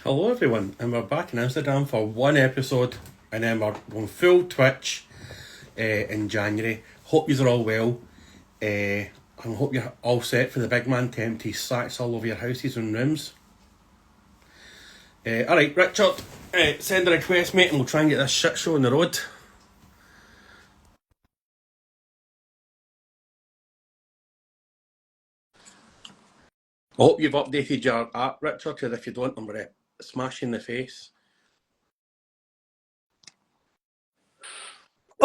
Hello everyone, and we're back in Amsterdam for one episode, and then we're going full Twitch in January. Hope you're all well, and hope you're all set for the big man to empty sacks all over your houses and rooms. Alright, Richard, send a request, mate, and we'll try and get this shit show on the road. I hope you've updated your app, Richard, because if you don't, I'm going to smash you in the face.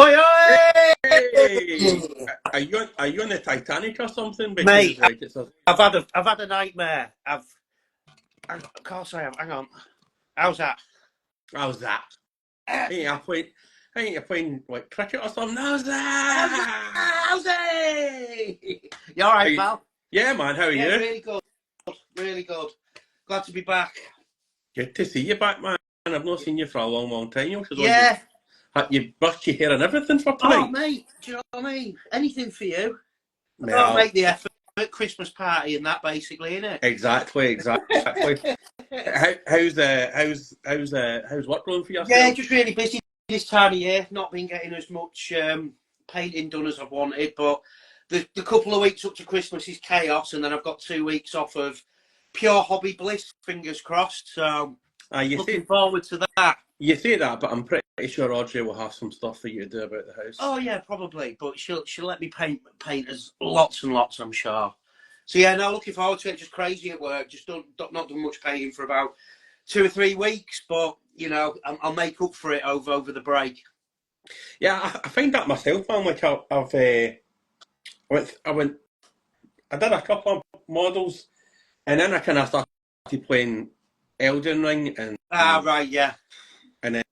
Oi, oi! Hey! Are you on the Titanic or something? Because, Mate, like, I've had a nightmare. Of course I have. Hang on. How's that? How's that? Hey, you're playing like cricket or something. How's that? How's it? You all right, pal? Yeah, man. How are you? Really good. Really good. Glad to be back. Good to see you back, man. I've not seen you for a long, long time. Yeah. You brushed your hair and everything for tonight. Oh, mate. Do you know what I mean? Anything for you. Well, I'll make the effort. Christmas party and that, basically, innit? Exactly. How's work going for yourself? Yeah, just really busy this time of year. Not been getting as much painting done as I've wanted, but the couple of weeks up to Christmas is chaos, and then I've got 2 weeks off of pure hobby bliss, fingers crossed. So looking forward to that. You say that, but I'm pretty sure Audrey will have some stuff for you to do about the house. Oh yeah, probably, but she'll let me paint as lots and lots, I'm sure. So yeah, no, looking forward to it. Just crazy at work. Just not done much painting for about 2 or 3 weeks, but you know, I'll make up for it over the break. Yeah, I find that myself, man. Like I did a couple of models, and then I kind of started playing Elden Ring and right, yeah, and then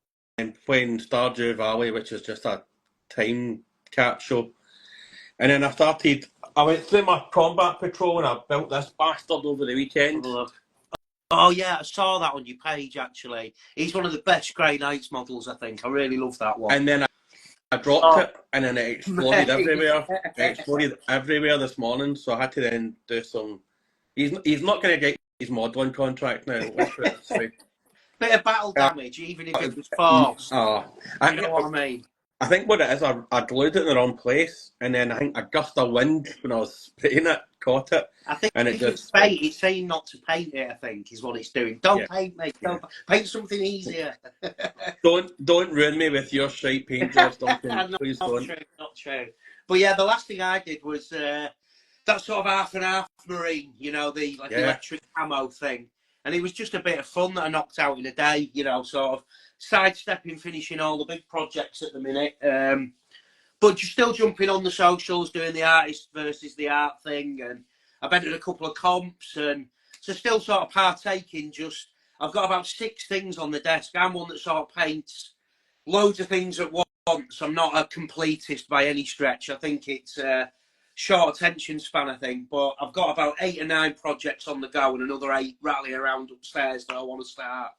playing Stardew Valley, which is just a time capsule. And then I went through my combat patrol and I built this bastard over the weekend. Oh yeah, I saw that on your page actually. He's one of the best Grey Knights models, I think. I really love that one. And then I dropped it, and then it exploded everywhere. It exploded everywhere this morning, so I had to then do some. He's not going to get his modelling contract now. Bit of battle damage, even if it was false. You know what I mean? I think what it is, I glued it in the wrong place, and then I think a gust of wind when I was spraying it caught it. I think and it's saying not to paint it, I think, is what it's doing. Don't paint, mate. Don't paint something easier. Don't ruin me with your straight paint jobs, Duncan. Please don't. Not true. But yeah, the last thing I did was that sort of half and half marine, you know, the electric camo thing. And it was just a bit of fun that I knocked out in a day, you know, sort of sidestepping, finishing all the big projects at the minute. But you're still jumping on the socials, doing the artist versus the art thing. And I've entered a couple of comps, and so still sort of partaking. I've got about 6 things on the desk. I'm one that sort of paints loads of things at once. I'm not a completist by any stretch. I think it's short attention span, I think. But I've got about 8 or 9 projects on the go and another 8 rattling around upstairs that I want to start.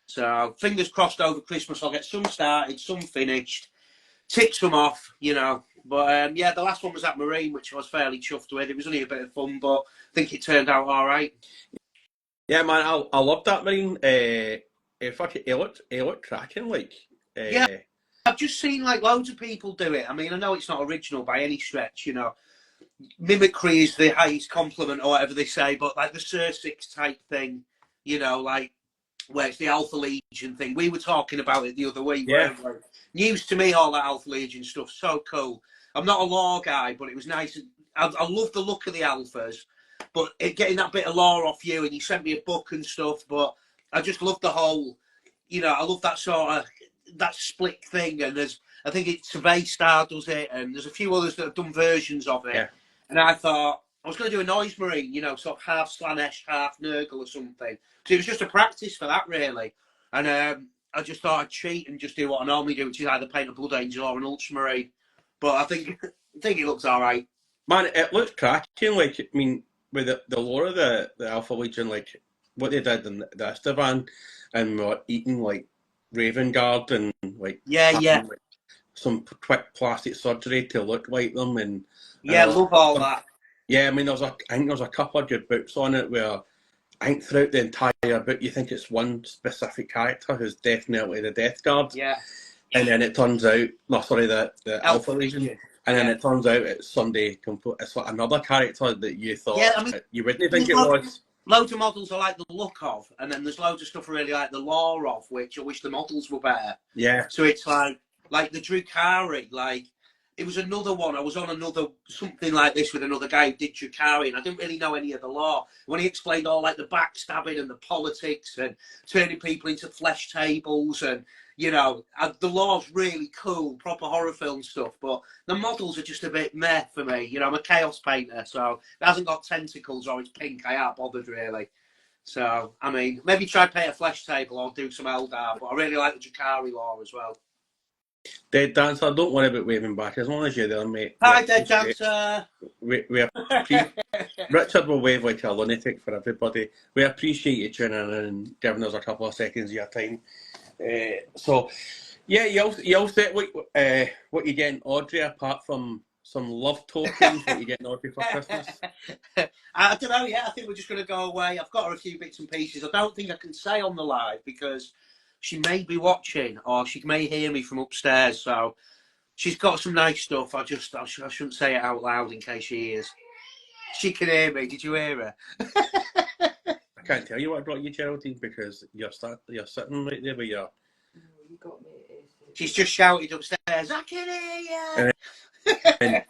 So fingers crossed over Christmas I'll get some started, some finished, tick some off, you know. But yeah, the last one was at Marine, which I was fairly chuffed with. It was only a bit of fun, but I think it turned out all right. Yeah, man, I loved that Marine. It looked cracking, like. Yeah, I've just seen like loads of people do it. I mean, I know it's not original by any stretch, you know. Mimicry is the highest compliment or whatever they say, but like the Sir Six type thing, you know, like where it's the Alpha Legion thing. We were talking about it the other week. Yeah. News to me, all that Alpha Legion stuff, so cool. I'm not a lore guy, but it was nice. I love the look of the Alphas, but getting that bit of lore off you, and you sent me a book and stuff, but I just love the whole, you know, I love that sort of, that split thing, and I think it's Survey Star does it, and there's a few others that have done versions of it. Yeah. And I thought I was going to do a Noise Marine, you know, sort of half Slanesh, half Nurgle or something. So it was just a practice for that, really. And I just thought I'd cheat and just do what I normally do, which is either paint a Blood Angel or an Ultramarine. But I think it looks all right. Man, it looks cracking. Like, I mean, with the lore of the Alpha Legion, like what they did in the Esteban, and eating like Raven Guard and like like, some quick plastic surgery to look like them, and love all that. Yeah, I mean, I think there's a couple of good books on it where I think throughout the entire book, you think it's one specific character who's definitely the Death Guard. Yeah. And then it turns out, the Alpha Legion. And then it turns out it's somebody, it's like another character that you thought you wouldn't think it was. Loads of models I like the look of, and then there's loads of stuff I really like the lore of, which I wish the models were better. Yeah. So it's like the Drukari, like, it was another one. I was on something like this with another guy who did Drukari, and I didn't really know any of the lore. When he explained all like the backstabbing and the politics and turning people into flesh tables and, you know, the lore's really cool, proper horror film stuff, but the models are just a bit meh for me. You know, I'm a chaos painter, so it hasn't got tentacles or it's pink. I ain't bothered really. So, I mean, maybe try paint a flesh table or do some Eldar, but I really like the Drukari lore as well. Dead Dancer, don't worry about waving back, as long as you're there, mate. Hi, Dead Dancer. Richard will wave like a lunatic for everybody. We appreciate you tuning in and giving us a couple of seconds of your time. So, yeah, you all set what you getting, Audrey, apart from some love tokens? What you getting, Audrey, for Christmas? I don't know yet. I think we're just going to go away. I've got her a few bits and pieces. I don't think I can say on the live because she may be watching or she may hear me from upstairs. So she's got some nice stuff. I shouldn't say it out loud in case she hears. She can hear me. Did you hear her? I can't tell you what brought you, Geraldine, because you're sitting right there with your... You got me. She's just shouted upstairs, I can hear you! And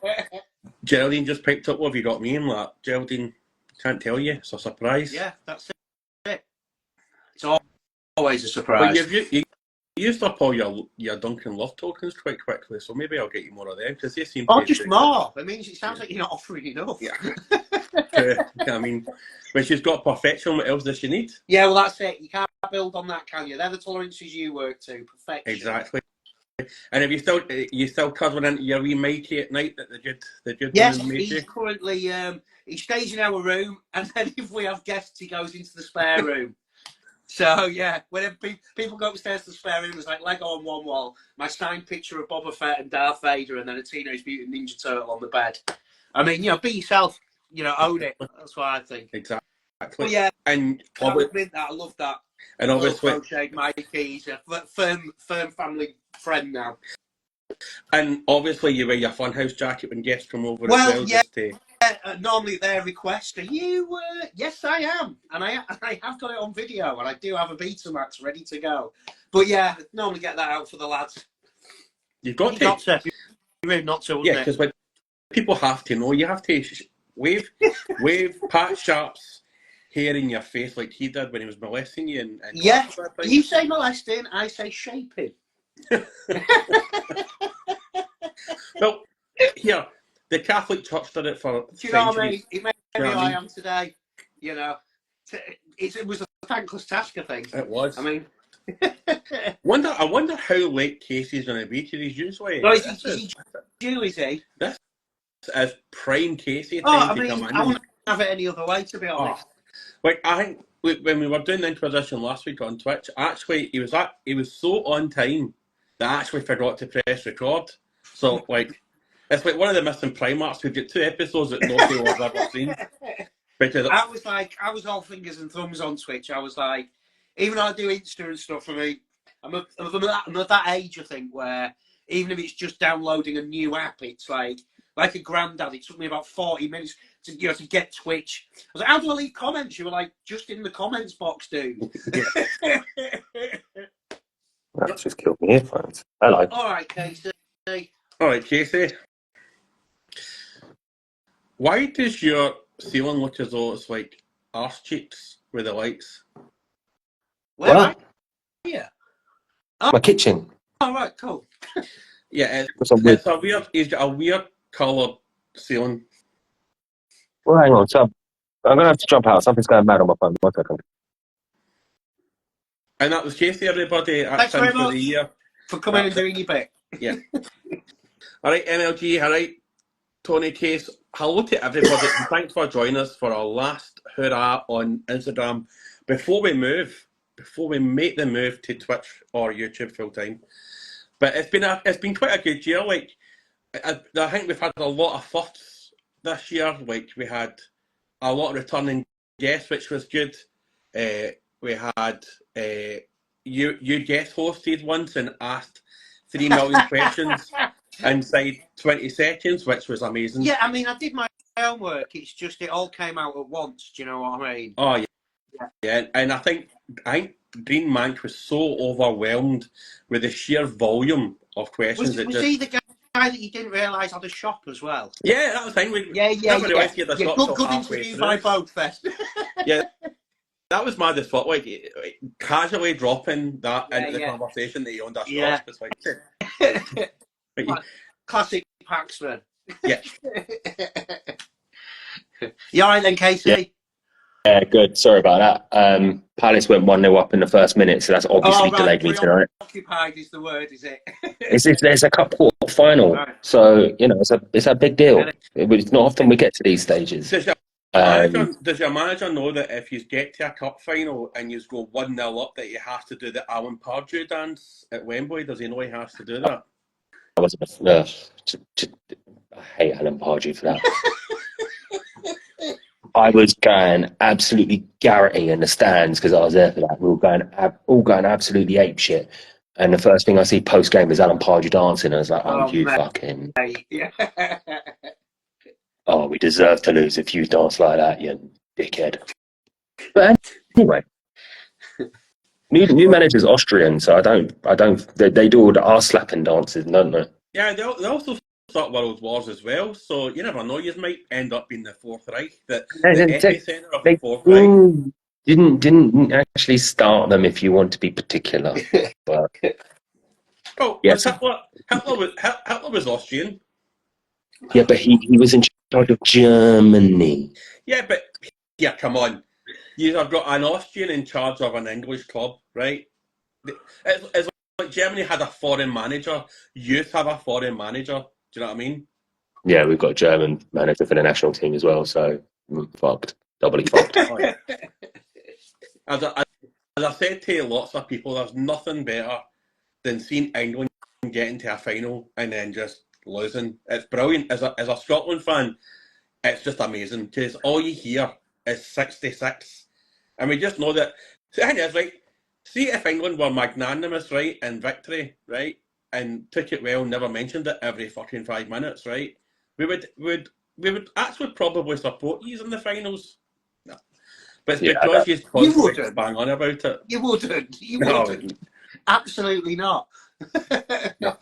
Geraldine just picked up, what have you got me? I'm like, Geraldine, can't tell you, it's a surprise. Yeah, that's it. It's always a surprise. But you used up all your Duncan Love tokens quite quickly, so maybe I'll get you more of them, because they seem to... just more! It means it sounds like you're not offering enough. Yeah. I mean, when she's got perfection, what else does she need? Yeah, well, that's it. You can't build on that, can you? They're the tolerances you work to. Perfection. Exactly. And have you still cuddling into your wee matey at night that the good yes, he's currently he stays in our room, and then if we have guests, he goes into the spare room. So yeah, whenever people go upstairs to the spare room, there's like Lego on one wall, my signed picture of Boba Fett and Darth Vader, and then a Teenage Mutant Ninja Turtle on the bed. I mean, be yourself. Own it. That's what I think. Exactly. But yeah, and I admit that. I love that. And obviously, Mikey's a firm family friend now. And obviously, you wear your funhouse jacket when guests come over. Well, yeah. Normally, their request. Are you? Yes, I am, and I have got it on video, and I do have a Betamax ready to go. But yeah, normally get that out for the lads. You've got to. You're rude not to. Yeah, because when people have to know, you have to wave Pat Sharp's hair in your face like he did when he was molesting you. And yeah, you say molesting, I say shaping. Well, here, the Catholic Church did it for centuries. Do you know what I mean? It made me who I am today. It was a thankless task, I think. It was. I mean... I wonder how late Casey's going to be to these usually. No, is he Jew, is he? This is prime Casey time to come in. I wouldn't have it any other way, to be honest. Like, I think when we were doing the Inquisition last week on Twitch, actually, he was so on time that I actually forgot to press record. So, like, it's like one of the missing Primarchs. We've got 2 episodes that nobody has ever seen. Because I was all fingers and thumbs on Twitch. I was like, even though I do Insta and stuff, I mean, I'm at that age, I think, where even if it's just downloading a new app, it's like a granddad. It took me about 40 minutes to get Twitch. I was like, how do I leave comments? You were like, just in the comments box, dude. Yeah. That's just killed me earphones. Hello. All right, Casey. All right, Casey. Why does your ceiling look as though it's like arse cheeks with the lights? Where are you? My kitchen. All right, cool. Yeah, it's a weird. He's got a weird coloured ceiling. Well, hang on. So I'm gonna have to jump out. Something's going mad on my phone. 1 second. And that was Casey, everybody. Thanks very much for coming and doing your bit. Yeah. All right, MLG. All right, Tony Case. Hello to everybody, and thanks for joining us for our last hurrah on Instagram before we make the move to Twitch or YouTube full time. But it's been quite a good year. Like, I think we've had a lot of firsts this year. Like, we had a lot of returning guests, which was good. we had you guest hosted once and asked 3 million questions inside 20 seconds, which was amazing. Yeah, I mean, I did my homework. It's just it all came out at once. Do you know what I mean? Oh yeah. And I think Green Mank was so overwhelmed with the sheer volume of questions. Was he the guy that you didn't realise had a shop as well? Yeah, that was the thing. Yeah. Good interview by both then. Yeah, that was mad as fuck. Like casually dropping that into the conversation that he owned a shop. It's like, classic Paxman. Yeah. You alright then, Casey? Yeah, good. Sorry about that. Palace went 1-0 up in the first minute, so that's obviously delayed me tonight. Occupied is the word, is it? There's a cup quarter final, so you know it's a big deal. It's not often we get to these stages. Does your manager know that if you get to a cup final and you go 1-0 up, that you have to do the Alan Pardew dance at Wembley? Does he know he has to do that? I hate Alan Pardew for that. I was going absolutely garretty in the stands because I was there for that. We were all going absolutely ape shit. And the first thing I see post game is Alan Pardew dancing. And I was like, fucking. Yeah. Oh, we deserve to lose if you dance like that, you dickhead. But anyway, new manager's Austrian, so they do all the arse slapping dances, don't they? Yeah, they also start world wars as well, so you never know. You might end up being the Fourth Reich, the epicenter of the Fourth Reich. Didn't actually start them, if you want to be particular. But yes. Hitler was Austrian. Yeah, but he was in charge of Germany. Yeah, but come on. You have got an Austrian in charge of an English club, right? It's like Germany had a foreign manager. Youth have a foreign manager. Do you know what I mean? Yeah, we've got a German manager for the national team as well, so fucked. Doubly fucked. As I said to lots of people, there's nothing better than seeing England get into a final and then just losing. It's brilliant. As a Scotland fan, it's just amazing because all you hear is 66. And we just know that. The thing is, right, see if England were magnanimous, right, in victory, right, and took it well, never mentioned it every fucking 5 minutes, right, we would actually probably support you in the finals. No. But it's because you constantly bang on about it. You wouldn't. Absolutely not. No.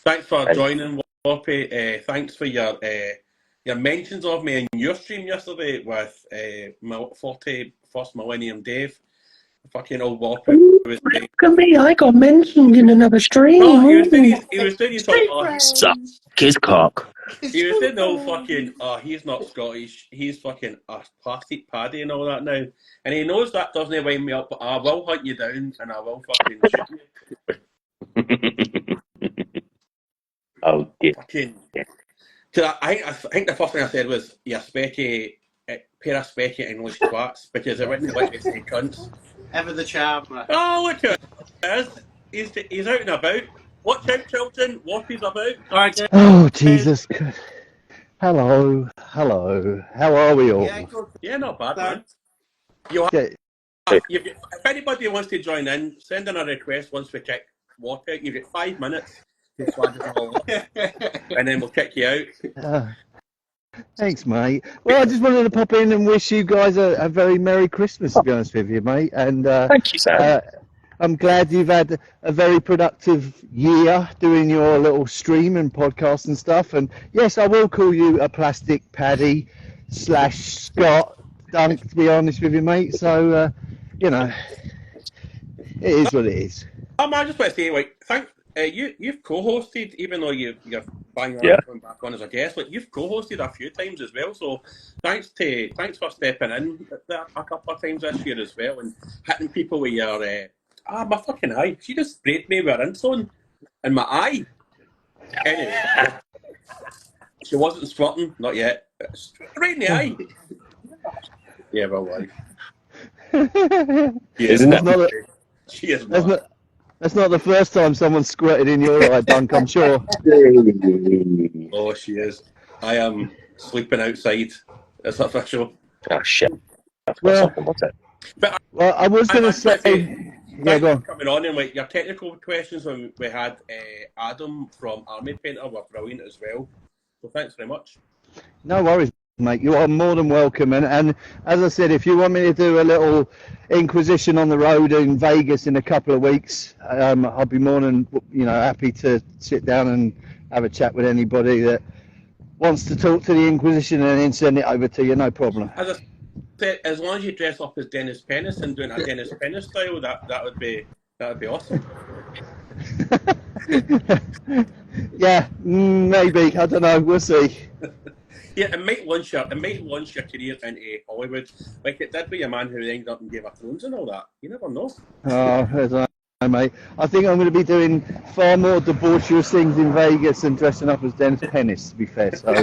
Thanks for joining, Whoppy. Thanks for your mentions of me in your stream yesterday with 41st Millennium Dave. Fucking old Whoppy. Look at me, I got mentioned in another stream. Oh, he was doing his whole suck his cock. He was doing the whole fucking, he's not Scottish, he's fucking a plastic paddy and all that now. And he knows that doesn't wind me up, but I will hunt you down and I will fucking shoot you. Oh, dear. Fucking. I think the first thing I said was, pair of specky English twats, because I wouldn't let me say cunts. Ever the charmer. Oh, look at him. He's out and about. Watch out, children. Whoppy's about. All right, oh, Jesus. Hello. How are we all? Yeah, good. Yeah, not bad, man. If anybody wants to join in, send in a request once we kick Whoppy out. You've got 5 minutes to swag it all up, and then we'll kick you out. Thanks, mate. Well, I just wanted to pop in and wish you guys a very Merry Christmas, to be honest with you, mate. And thank you, Sam. I'm glad you've had a very productive year doing your little stream and podcast and stuff. And yes, I will call you a plastic paddy / Scott Dunk, to be honest with you, mate. So, it is what it is. I just want to say, like, you've co-hosted, even though you're banging on back on as a guest. Like, you've co-hosted a few times as well. So thanks for stepping in a couple of times this year as well and hitting people with your my fucking eye. She just sprayed me with her insulin in my eye. Anyway, she wasn't squirting, not yet. Right in the eye. Yeah, well, wife. Isn't that? She is not. That's not the first time someone squirted in your eye, Dunk, I'm sure. Oh, she is. I am sleeping outside. It's official. Oh, shit. Well, what's it? But Well, I was going to say, yeah, go on. Coming on, and like your technical questions when we had Adam from Army Painter were brilliant as well. So thanks very much. No worries, mate. You are more than welcome. And as I said, if you want me to do a little Inquisition on the road in Vegas in a couple of weeks, I'll be more than happy to sit down and have a chat with anybody that wants to talk to the Inquisition and then send it over to you. No problem. As I said, as long as you dress up as Dennis Pennis and doing a Dennis Pennis style, that would be awesome. Yeah, maybe. I don't know. We'll see. Yeah, it might launch your career into Hollywood, like it did with a man who ended up in Game of Thrones and all that. You never know. Oh, I don't know, mate. I think I'm going to be doing far more debaucherous things in Vegas than dressing up as Dennis Pennis, to be fair. So,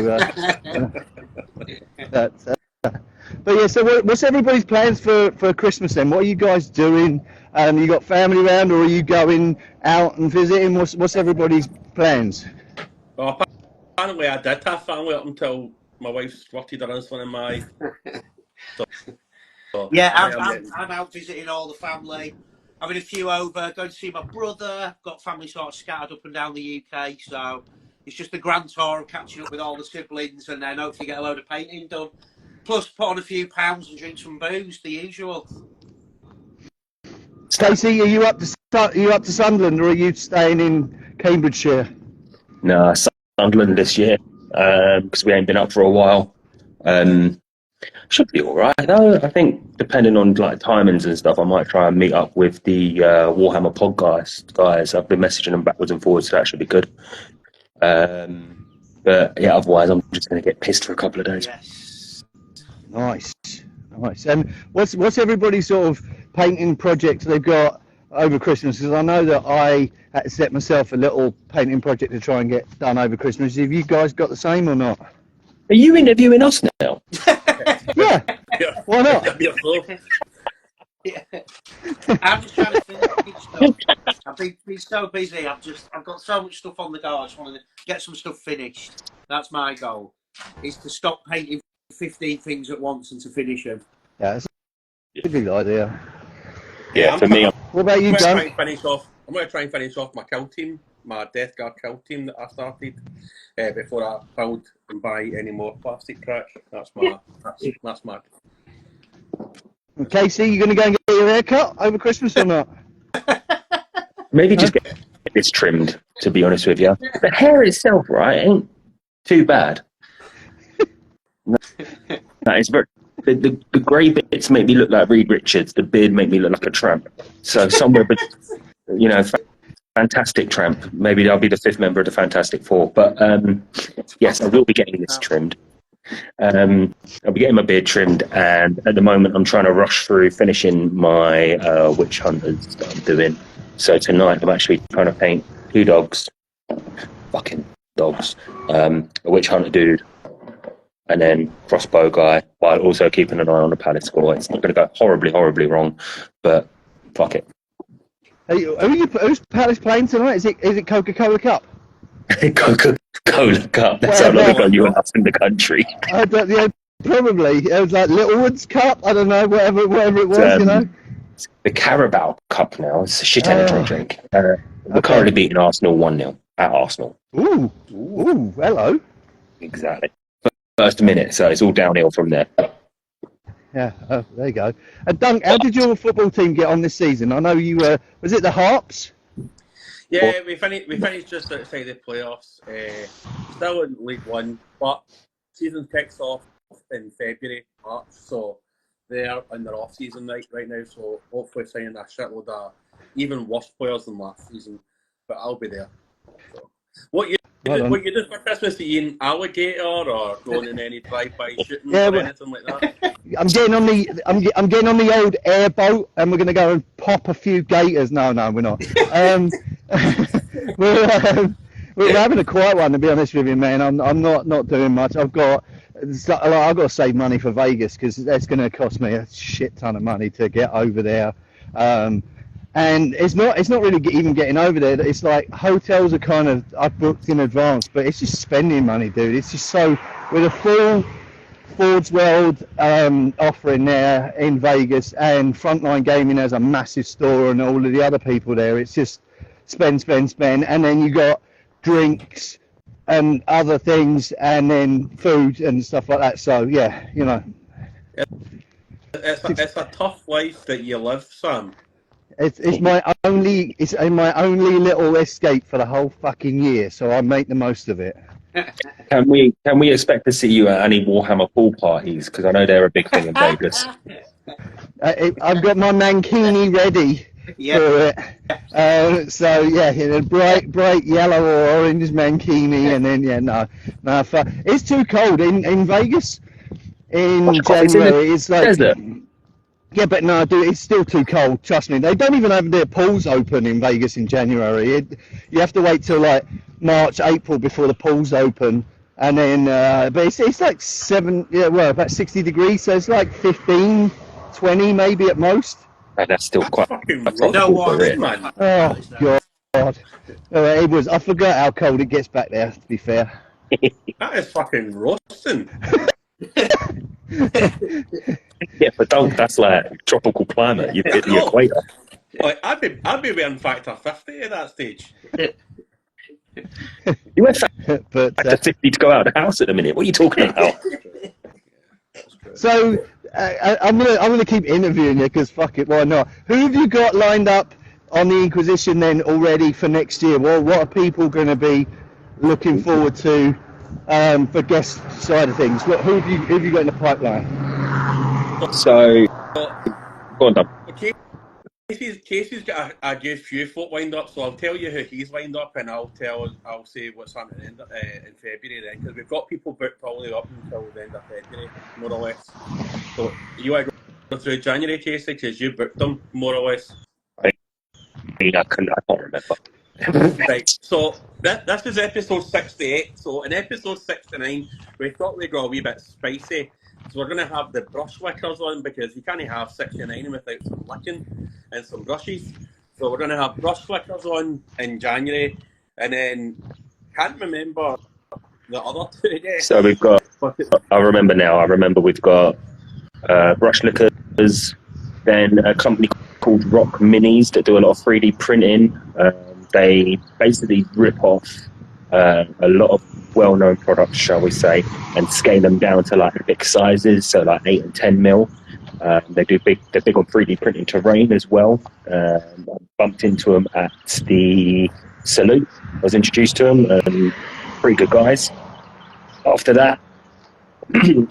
but yeah. So, what's everybody's plans for Christmas then? What are you guys doing? You got family around, or are you going out and visiting? What's everybody's plans? Well, apparently I did have family up until my wife squirted her insulin in my. So yeah, I'm out visiting all the family. Having a few over, going to see my brother. Got family sort of scattered up and down the UK, so it's just a grand tour of catching up with all the siblings, and then hopefully get a load of painting done. Plus, put on a few pounds and drink some booze, the usual. Stacey, are you up to Sunderland, or are you staying in Cambridgeshire? No, Sunderland this year because we ain't been up for a while. Should be all right though. I think depending on like timings and stuff, I might try and meet up with the Warhammer pod guys. I've been messaging them backwards and forwards, so that should be good. But yeah, otherwise I'm just going to get pissed for a couple of days. Yes. Nice. And what's everybody's sort of painting project they've got over Christmas? Because I know that I had to set myself a little painting project to try and get done over Christmas. Have you guys got the same or not? Are you interviewing us now? Yeah. Why not? Yeah. I'm just trying to finish stuff. I've been so busy. I've got so much stuff on the go. I just want to get some stuff finished. That's my goal. Is to stop painting 15 things at once and to finish them. Yeah, that's a good idea. Yeah, for me. What about you, John? I'm going to try and finish off my kill team, my Death Guard kill team that I started before I build and buy any more plastic crap. That's my. Casey, you going to go and get your hair cut over Christmas or not? Maybe just get this trimmed, to be honest with you. The hair itself, right, ain't too bad. That is very. The grey bits make me look like Reed Richards. The beard make me look like a tramp. So somewhere, but Fantastic Tramp. Maybe I'll be the fifth member of the Fantastic Four. But yes, I will be getting this trimmed. I'll be getting my beard trimmed, and at the moment I'm trying to rush through finishing my witch hunters that I'm doing. So tonight I'm actually trying to paint two dogs, fucking dogs, a witch hunter dude, and then crossbow guy, while also keeping an eye on the palace score. It's not going to go horribly, horribly wrong, but fuck it. Who's Palace playing tonight? Is it Coca-Cola Cup? Coca-Cola Cup. That's how long ago you were up in the country. Yeah, probably. It was like Littlewoods Cup. I don't know, whatever it was, The Carabao Cup now. It's a shit energy drink. We're currently beating Arsenal 1-0 at Arsenal. Ooh, hello. Exactly. First minute, so it's all downhill from there. Yeah, there you go. And Dunk, how did your football team get on this season? I know you was it the Harps? Yeah, we finished just outside the playoffs. Still in League One, but season kicks off in February, March, so they're in their off season right now. So hopefully signing a shitload of even worse players than last season. But I'll be there. So, what you do for Christmas? Are you eating alligator or going in any drive-by shooting or anything like that? I'm getting on the old airboat, and we're going to go and pop a few gators. No, we're not. We're having a quiet one, to be honest with you, man. I'm not doing much. I've got to save money for Vegas because that's going to cost me a shit ton of money to get over there. And it's not really even getting over there. It's like hotels are kind of I've booked in advance, but it's just spending money, dude. It's just so with a Ford's World offering there in Vegas, and Frontline Gaming has a massive store, and all of the other people there. It's just spend, and then you got drinks and other things, and then food and stuff like that. So yeah, you know, it's a tough life that you live, Sam. it's my only little escape for the whole fucking year. So I make the most of it. Can we expect to see you at any Warhammer pool parties? Because I know they're a big thing in Vegas. I've got my mankini ready for it. So yeah, a bright yellow or orange mankini, and then it's too cold in Vegas in January. It's like desert. Yeah, but no, dude, it's still too cold. Trust me. They don't even have their pools open in Vegas in January. You have to wait till like March, April before the pools open, and then but it's like about 60 degrees, so it's like 15, 20 maybe at most. And that's still quite fucking man. Oh God. It was. I forgot how cold it gets back there. To be fair. That is fucking roasting. Yeah, but that's like tropical climate. You've hit the equator. Like, I'd be wearing factor 50 at that stage. You went factor 50 to go out of the house at a minute. What are you talking about? So I'm gonna keep interviewing you because fuck it, why not? Who have you got lined up on the Inquisition then already for next year? Well, what are people going to be looking forward to for guest side of things? Who have you got in the pipeline? So, go on, Dan. Casey's got a good few folk lined up, so I'll tell you who he's lined up, and I'll say what's happening in February then, because we've got people booked all the way up until the end of February, more or less. So you want to go through January, Casey, because you booked them more or less. I can't remember. Right, so this is episode 68. So in episode 69, we thought we'd go a wee bit spicy. So we're going to have the brush lickers on, because you can't have 69 without some licking and some brushes. So we're going to have brush lickers on in January, and then can't remember the other two days. So we've got, I remember now, we've got brush lickers, then a company called Rock Minis that do a lot of 3D printing. They basically rip off a lot of well-known products, shall we say, and scale them down to like big sizes, so like 8 and 10 mil. They're big on 3D printing terrain as well. I bumped into them at the Salute. I was introduced to them, pretty good guys. After that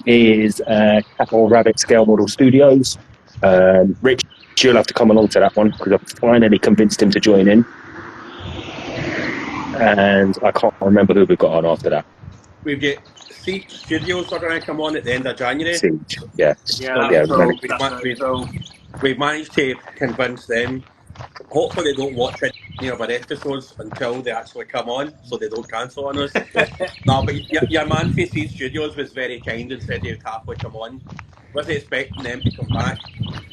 is Cat or Rabbit Scale Model Studios. Rich, you'll have to come along to that one, because I've finally convinced him to join in. And I can't remember who we've got on after that. We've got Siege Studios are going to come on at the end of January. Siege, yeah. We've managed to convince them. Hopefully they don't watch any of our episodes until they actually come on, so they don't cancel on us. No, but your man for Siege Studios was very kind and said he would happily come on. Wasn't expecting them to come back.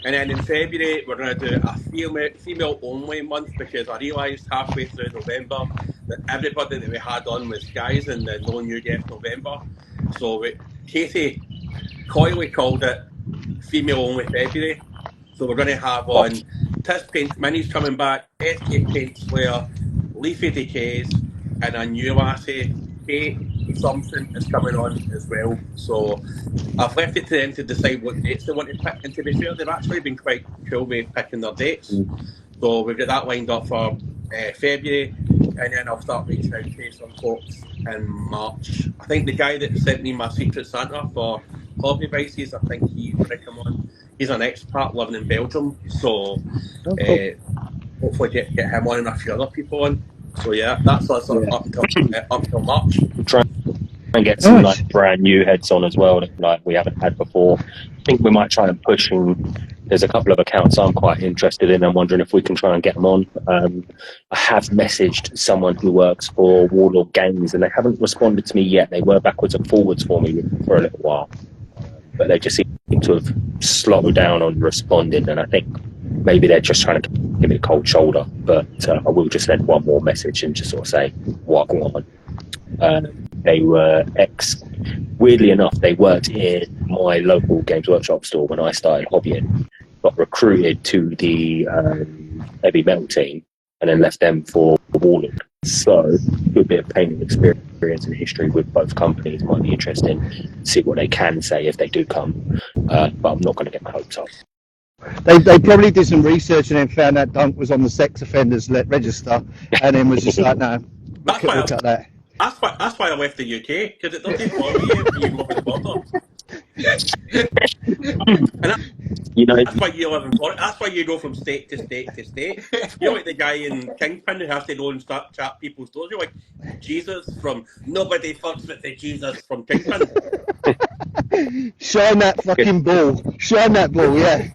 And then in February, we're going to do a female-only month, because I realised halfway through November that everybody that we had on was guys, and the no new guest November. So Casey coyly called it female-only February. So we're going to have on Tis Paint Minis coming back, SK Paint Slayer, Leafy Decays, and a new lassie, Kate something is coming on as well. So I've left it to them to decide what dates they want to pick, and to be fair, they've actually been quite cool with picking their dates. So we've got that lined up for February, and then I'll start reaching out to some folks in March. I think the guy that sent me my Secret Santa for hobby vices, I think he's going to come on. He's an expat living in Belgium, so hopefully get him on and a few other people on. So yeah, that's us up until March. Try and get some like brand new heads on as well, that like we haven't had before. I think we might try and push, and there's a couple of accounts I'm quite interested in. I'm wondering if we can try and get them on. I have messaged someone who works for Warlord Games, and they haven't responded to me yet. They were backwards and forwards for me for a little while, but they just seem to have slowed down on responding, and I think maybe they're just trying to give me a cold shoulder. But I will just send one more message and just sort of say what I want. They were weirdly enough, they worked in my local Games Workshop store when I started hobbying, got recruited to the heavy metal team, and then left them for Warlord. So a bit of painting experience and history with both companies might be interesting. See what they can say if they do come, but I'm not going to get my hopes up. They probably did some research and then found out Dunk was on the sex offenders register, and then was just like, no, we'll cut that. That's why I left the UK, because it doesn't bother you if you live over the border. That's why you live in Florida. That's why you go from state to state to state. You're like the guy in Kingpin who has to go and start chat people's doors. You're like Jesus from Nobody Fucks with the Jesus from Kingpin. Shine that fucking ball. Shine that ball, yeah.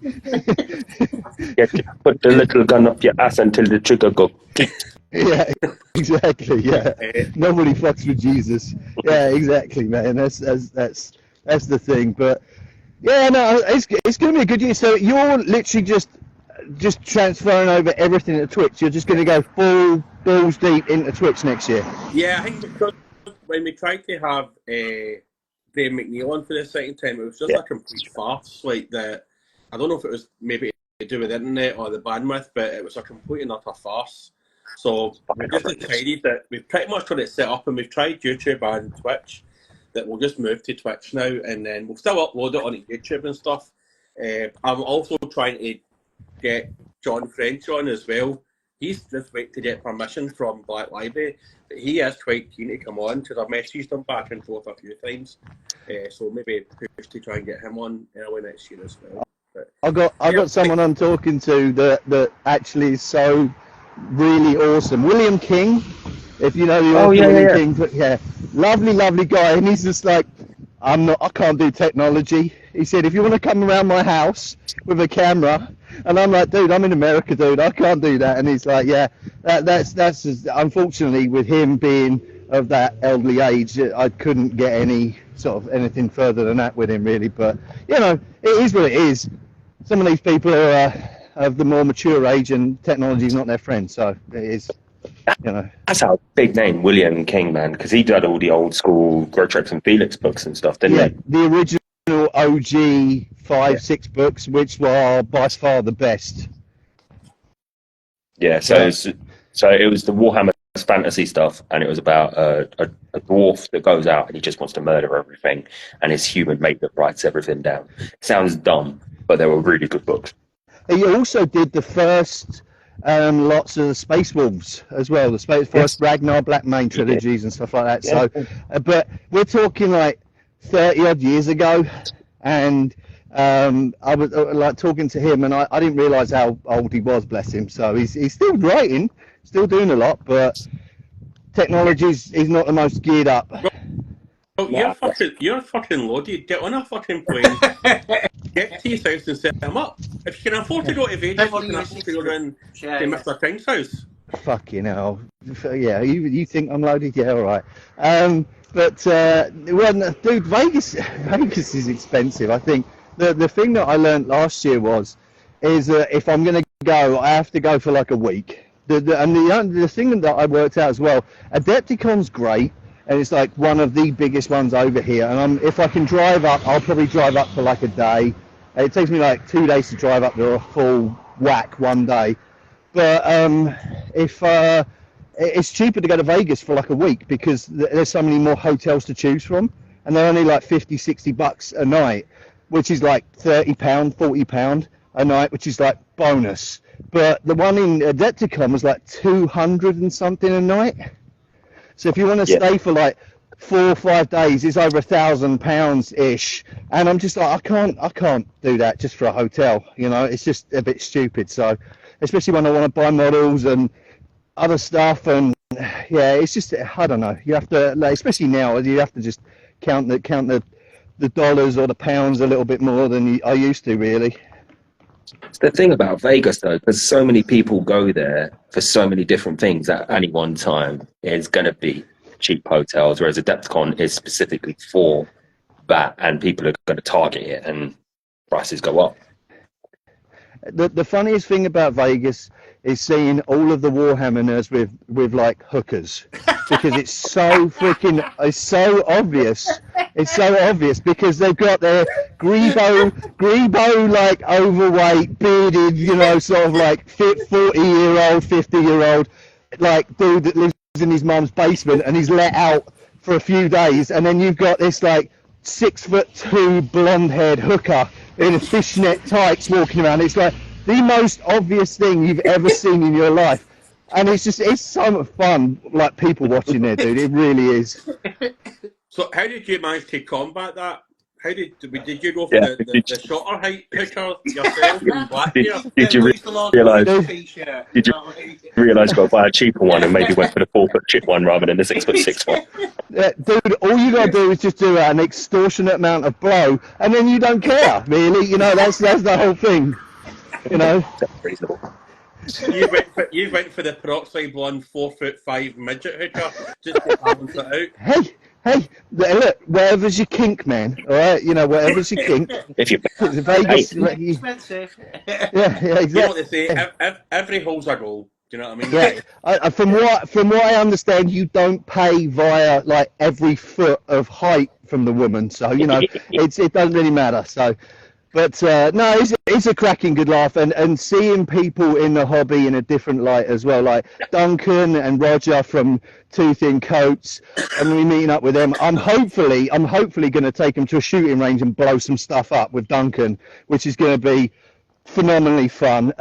Put the little gun up your ass until the trigger goes. Yeah, exactly. Yeah, nobody fucks with Jesus. Yeah, exactly, man. That's the thing. But yeah, no, it's going to be a good year. So you're literally just transferring over everything to Twitch. You're just going to go full balls deep into Twitch next year. Yeah, I think because when we tried to have Graham McNeil on for the second time, it was just a complete farce. Like that, I don't know if it was maybe to do with the internet or the bandwidth, but it was a complete and utter farce. So we just decided that we've pretty much got it set up, and we've tried YouTube and Twitch, that we'll just move to Twitch now, and then we'll still upload it on YouTube and stuff. I'm also trying to get John French on as well. He's just waiting to get permission from Black Library, but he is quite keen to come on, because I've messaged him back and forth a few times. So maybe push to try and get him on early next year as well. But, I got someone I'm talking to that actually is so really awesome. William King, if you know William King, but lovely guy, and he's just like, I can't do technology. He said, if you want to come around my house with a camera, and I'm like, dude, I'm in America, dude, I can't do that. And he's like, yeah, that's just, unfortunately, with him being of that elderly age, I couldn't get any sort of anything further than that with him, really. But it is what it is. Some of these people are of the more mature age, and technology is not their friend, so it is. That's our big name, William King, man, because he did all the old school Grotrex and Felix books and stuff, didn't he? The original OG 5-6 books, which were by far the best. Yeah, so it was the Warhammer fantasy stuff, and it was about a dwarf that goes out and he just wants to murder everything, and his human mate that writes everything down. Sounds dumb, but they were really good books. He also did the first lots of the Space Wolves as well, the first Ragnar Black Mane trilogies and stuff like that. Yeah. So, but we're talking like 30 odd years ago, and I was like talking to him, and I didn't realise how old he was, bless him. So he's still writing, still doing a lot, but technology is not the most geared up. Well, you're fucking loaded. Get on a fucking plane. Get to his house and set him up. If you can afford to go to Vegas, you can afford to go down to Mr. King's house. Fucking hell. Yeah, you think I'm loaded? Yeah, all right. Dude, Vegas is expensive. I think the thing that I learned last year is that if I'm going to go, I have to go for like a week. The thing that I worked out as well, Adepticon's great. And it's like one of the biggest ones over here. And if I can drive up, I'll probably drive up for like a day. It takes me like 2 days to drive up there, a full whack one day. But if it's cheaper to go to Vegas for like a week, because there's so many more hotels to choose from, and they're only like $50-$60 a night, which is like £30, £40 a night, which is like bonus. But the one in Adepticon was like 200 and something a night. So if you want to stay for like 4 or 5 days, it's over £1,000 ish. And I'm just like, I can't do that just for a hotel. It's just a bit stupid. So, especially when I want to buy models and other stuff, and it's just, I don't know. You have to, like, especially now, you have to just count the dollars or the pounds a little bit more than I used to, really. It's the thing about Vegas, though, because so many people go there for so many different things at any one time. It's going to be cheap hotels, whereas Adepticon is specifically for that, and people are going to target it, and prices go up. The funniest thing about Vegas is seeing all of the Warhammer nerds with like hookers. because it's so obvious. It's so obvious because they've got their Grebo like overweight, bearded, sort of like fit 40-year-old, 50-year-old, like dude that lives in his mum's basement and he's let out for a few days, and then you've got this like 6'2" blonde-haired hooker in a fishnet tights walking around. It's like the most obvious thing you've ever seen in your life, and it's so much fun, like people watching there, dude. It really is. So how did you manage to combat that? How did you go for the shorter height hooker yourself in Blackbeard? Did you realise got to buy a cheaper one and maybe went for the 4-foot chip one rather than the 6'6" one? Dude, all you gotta do is just do an extortionate amount of blow, and then you don't care, really. That's the whole thing. That's reasonable. You went for the peroxide blonde 4'5" midget hooker just to balance it out. Hey, look, whatever's your kink, man. All right, whatever's your kink. If you Vegas, expensive. Yeah, exactly. You know what they say? Every hole's a goal. Do you know what I mean? Yeah. From what I understand, you don't pay via like every foot of height from the woman, so it doesn't really matter. So. But no, it's a cracking good laugh, and seeing people in the hobby in a different light as well, like Duncan and Roger from Two Thin Coats, and we meeting up with them. I'm hopefully going to take them to a shooting range and blow some stuff up with Duncan, which is going to be phenomenally fun.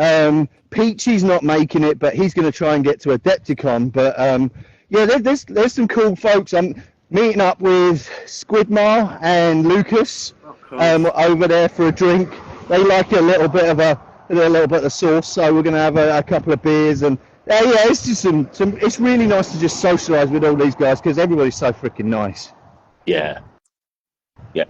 Peachy's not making it, but he's going to try and get to Adepticon. But there's some cool folks. I'm meeting up with Squidmar and Lucas. Over there for a drink. They like a little bit of the sauce, so we're gonna have a couple of beers, and it's just some. It's really nice to just socialise with all these guys because everybody's so freaking nice. Yeah.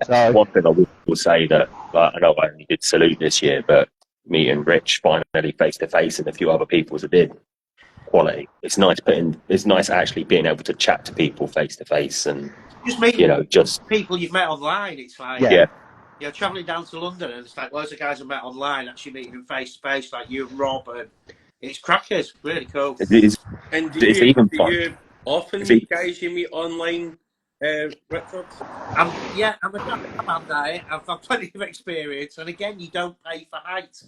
So, one thing I will say that I know I only did Salute this year, but me and Rich finally face to face, and a few other people that did. Quality. It's nice actually being able to chat to people face to face and just meet just people you've met online. It's like you're travelling down to London and it's like loads of guys I met online actually meeting them face to face, like you and Rob, and it's crackers. Really cool. It is. And do even fun. You often meet guys you meet online, Richard? I'm a man there. I've got plenty of experience, and again, you don't pay for height.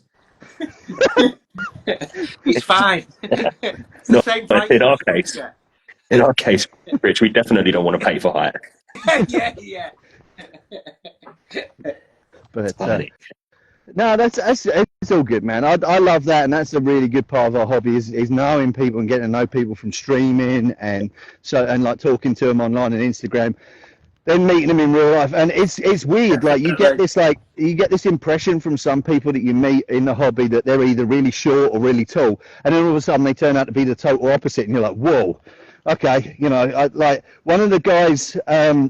It's fine. It's the same price. In our case, Rich, we definitely don't want to pay for height. Yeah. But no, it's all good, man. I love that, and that's a really good part of our hobby is knowing people and getting to know people from streaming, and like talking to them online and Instagram, then meeting them in real life. And it's weird, like you get this impression from some people that you meet in the hobby that they're either really short or really tall, and then all of a sudden they turn out to be the total opposite, and you're like, whoa. Okay, like one of the guys,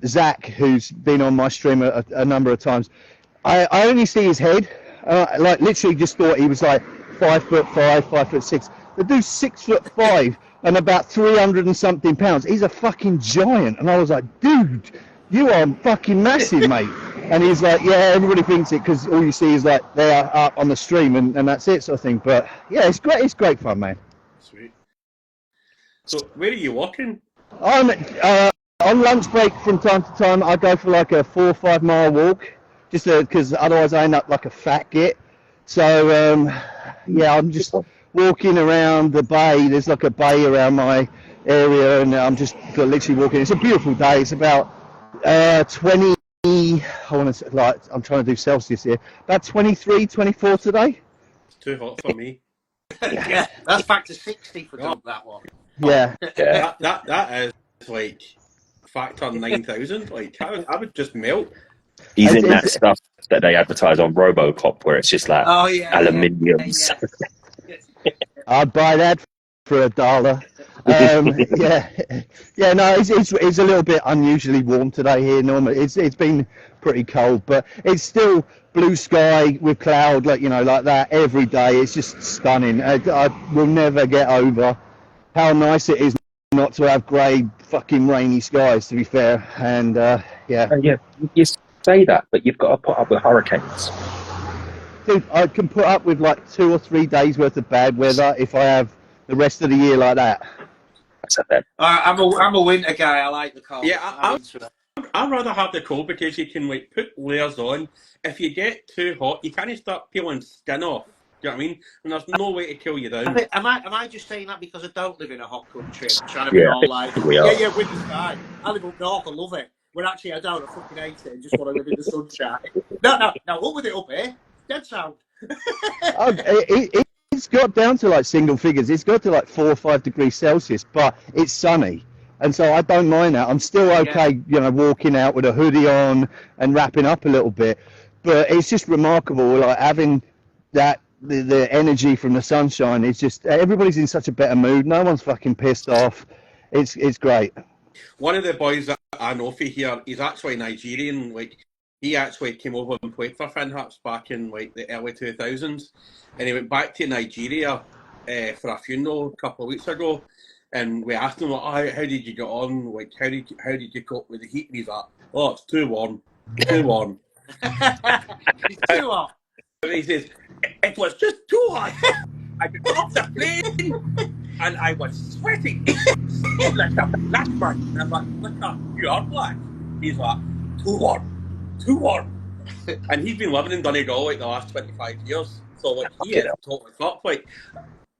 Zach, who's been on my stream a number of times, I only see his head. Like literally just thought he was like 5'5", 5'6". The dude's 6'5" and about 300 and something pounds. He's a fucking giant, and I was like, dude, you are fucking massive, mate. And he's like, yeah, everybody thinks it because all you see is like they're up on the stream and that's it, sort of thing. But yeah, it's great. It's great fun, man. Sweet. So where are you walking? I'm on lunch break from time to time. I go for like a 4 or 5 mile walk, just because otherwise I end up like a fat git. So I'm just walking around the bay. There's like a bay around my area, and I'm just literally walking. It's a beautiful day. It's about 20. I want to I'm trying to do Celsius here. About 23, 24 today. It's too hot for me. Yeah, that's back to 60 for Doug, that one. Yeah. That is like factor 9,000. Like I would just melt. He's in that stuff that they advertise on RoboCop, where it's just like aluminium. Yeah. I'd buy that for $1. No, it's a little bit unusually warm today here. Normally, it's been pretty cold, but it's still blue sky with cloud, like that every day. It's just stunning. I will never get over how nice it is not to have grey, fucking rainy skies. To be fair, and you say that, but you've got to put up with hurricanes. Dude, I can put up with like 2 or 3 days worth of bad weather if I have the rest of the year like that. So then, I'm a winter guy. I like the cold. Yeah, I'm into it. I'd rather have the cold because you can like put layers on. If you get too hot, you can't start peeling skin off. Do you know what I mean? And there's no way to kill you down. Am I just saying that because I don't live in a hot country? I'm trying to be Yeah, all like, we are. yeah, winter's fine. I live up north. I love it. When actually I don't. I fucking hate it. I just want to live in the sunshine. No, up with it up here. Dead sound. It's got down to like single figures. It's got to like 4 or 5 degrees Celsius, but it's sunny. And so I don't mind that. I'm still okay, walking out with a hoodie on and wrapping up a little bit. But it's just remarkable, like having that, the energy from the sunshine. It's just, everybody's in such a better mood. No one's fucking pissed off. It's great. One of the boys that I know for here, he's actually Nigerian. Like, he actually came over and played for Finn Harps back in like the early 2000s. And he went back to Nigeria for a funeral a couple of weeks ago. And we asked him, how did you get on? Like, how did you cope with the heat? And he's like, oh, it's too warm. Too warm. It's too hot. And he says, it was just too hot. I got off the plane and I was sweating like a black man. And I'm like, look up, you are black. He's like, too warm. Too warm. And he's been living in Donegal like the last 25 years. So like he is totally fucked. Like,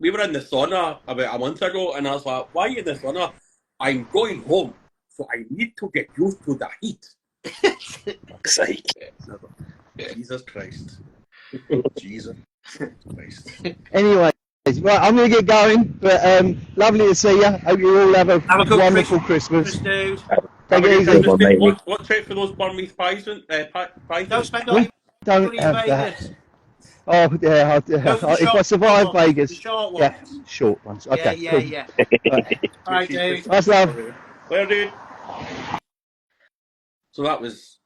we were in the sauna about a month ago, and I was like, why are you in the sauna? I'm going home, so I need to get used to the heat. fuck's sake. Jesus Christ. Jesus Christ. Anyways, right, I'm going to get going, but lovely to see you. Hope you all have a good wonderful Christmas. Dude. Take it easy. Watch out for those Burmese pies. Don't spend all your Don't money in have Vegas. that. Oh, yeah, if I survive Vegas. The short ones. Yeah, short ones. Okay, Yeah. Right. All right, dude. Nice love. Well, dude. So that was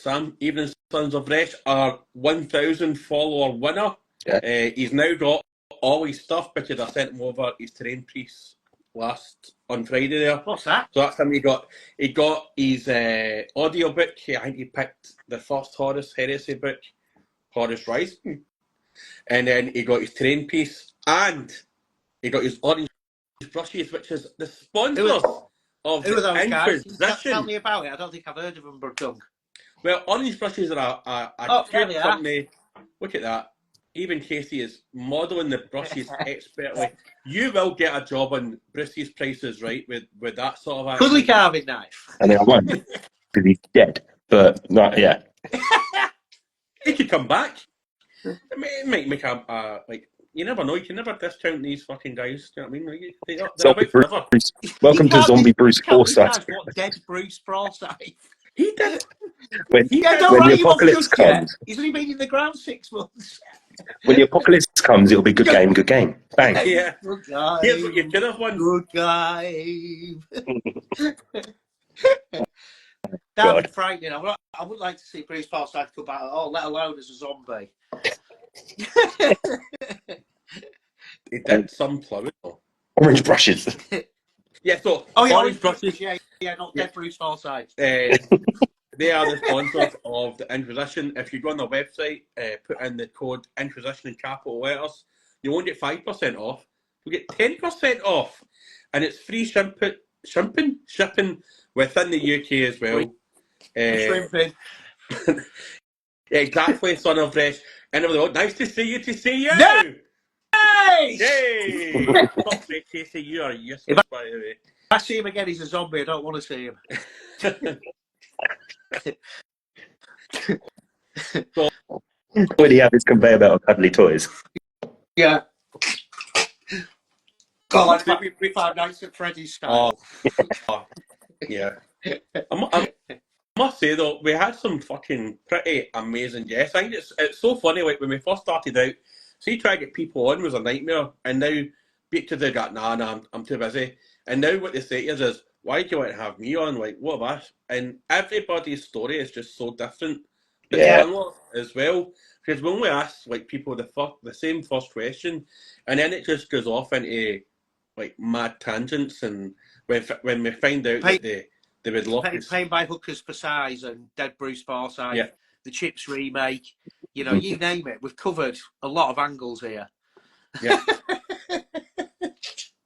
Sam. Evening Sons of Resh, our 1,000 follower winner. Yeah. He's now got all his stuff because I sent him over his terrain piece on Friday there. What's that? So that's him. He got his audio book. I think he picked the first Horus Heresy book, Horus Rising, and then he got his terrain piece, and he got his orange brushes, which is the sponsors of Who are those the guys? Inquisition. Tell me about it. I don't think I've heard of them, but Well, orange brushes are a good company. Look at that. Even Casey is modelling the brushes expertly. You will get a job on Bruce's prices, right? With that sort of action. Cuddly carving knife. I mean, I won't because he's dead. But not, yeah. He could come back. It might make a like. You never know. You can never discount these fucking guys. Do you know what I mean? They're Zombie about forever. Bruce. Welcome to Zombie Bruce Forsyth. What dead Bruce Forsyth? He did. When don't the apocalypse comes, he's only been in the ground 6 months. when the apocalypse comes, it'll be good game, good game. Bang. Yeah. Good guy. Here's what you could have won. Good guy. That'd God. be frightening. I would like to see Bruce Forsyth come back at all, let alone as a zombie. He did some ploughing though. Orange brushes. Yeah, so orange brushes. Yeah, not dead Bruce Forsyth. They are the sponsors of the Inquisition. If you go on their website, put in the code Inquisition in capital letters, you won't get 5% off. You'll get 10% off, and it's free shipping within the UK as well. Shrimping. Exactly, Son of Resh. And nice to see you. Nice! Yay! Fuck's sake, Casey, you are useless, by the way. If I see him again, he's a zombie. I don't want to see him. So, Would he have his conveyor belt of cuddly toys? Yeah. God, like Five Nights at Freddy's style. Yeah. I must say though, we had some fucking pretty amazing guests. I think it's so funny. Like when we first started out, see, trying to get people on was a nightmare, and now because they got nah, I'm too busy. And now what they say is, why do you want to have me on? Like, what about? And everybody's story is just so different. Yeah. As well, because when we ask like people the same first question, and then it just goes off into like mad tangents, and when we find out that they would love Pain by Hookers for Size and Dead Bruce Forsyth, yeah. the Chips remake, you name it. We've covered a lot of angles here. Yeah.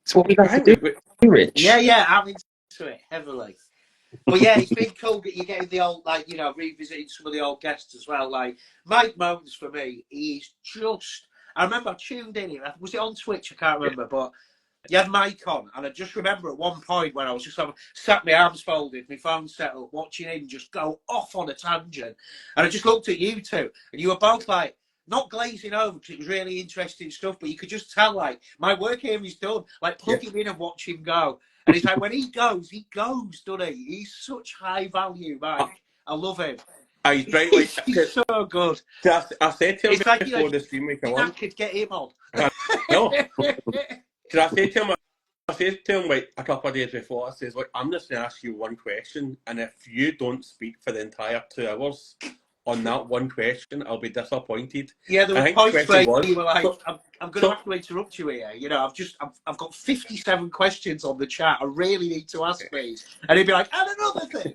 It's what we have to do, Rich. Yeah, I'm into it heavily. But yeah, it's been cool that you're getting the old, like, you know, revisiting some of the old guests as well. Like, Mike Moans, for me, he's just... I remember I tuned in, was it on Twitch? I can't remember, but you had Mike on, and I just remember at one point when I was just sat my arms folded, my phone set up, watching him just go off on a tangent. And I just looked at you two, and you were both like, not glazing over, because it was really interesting stuff, but you could just tell, like, my work here is done. Like, plug him in and watch him go. And it's like, when he goes, doesn't he? He's such high value, Mike. I love him. He's right, like, he's so good. I said to him it's like, before, you know, the stream week on. I could get him on. No. Did I say to him, like, a couple of days before, I says, like, I'm just going to ask you one question, and if you don't speak for the entire 2 hours on that one question, I'll be disappointed. Yeah, there were points where you were like, I'm going to have to interrupt you here. You know, I've got 57 questions on the chat. I really need to ask these. And he'd be like, and another thing.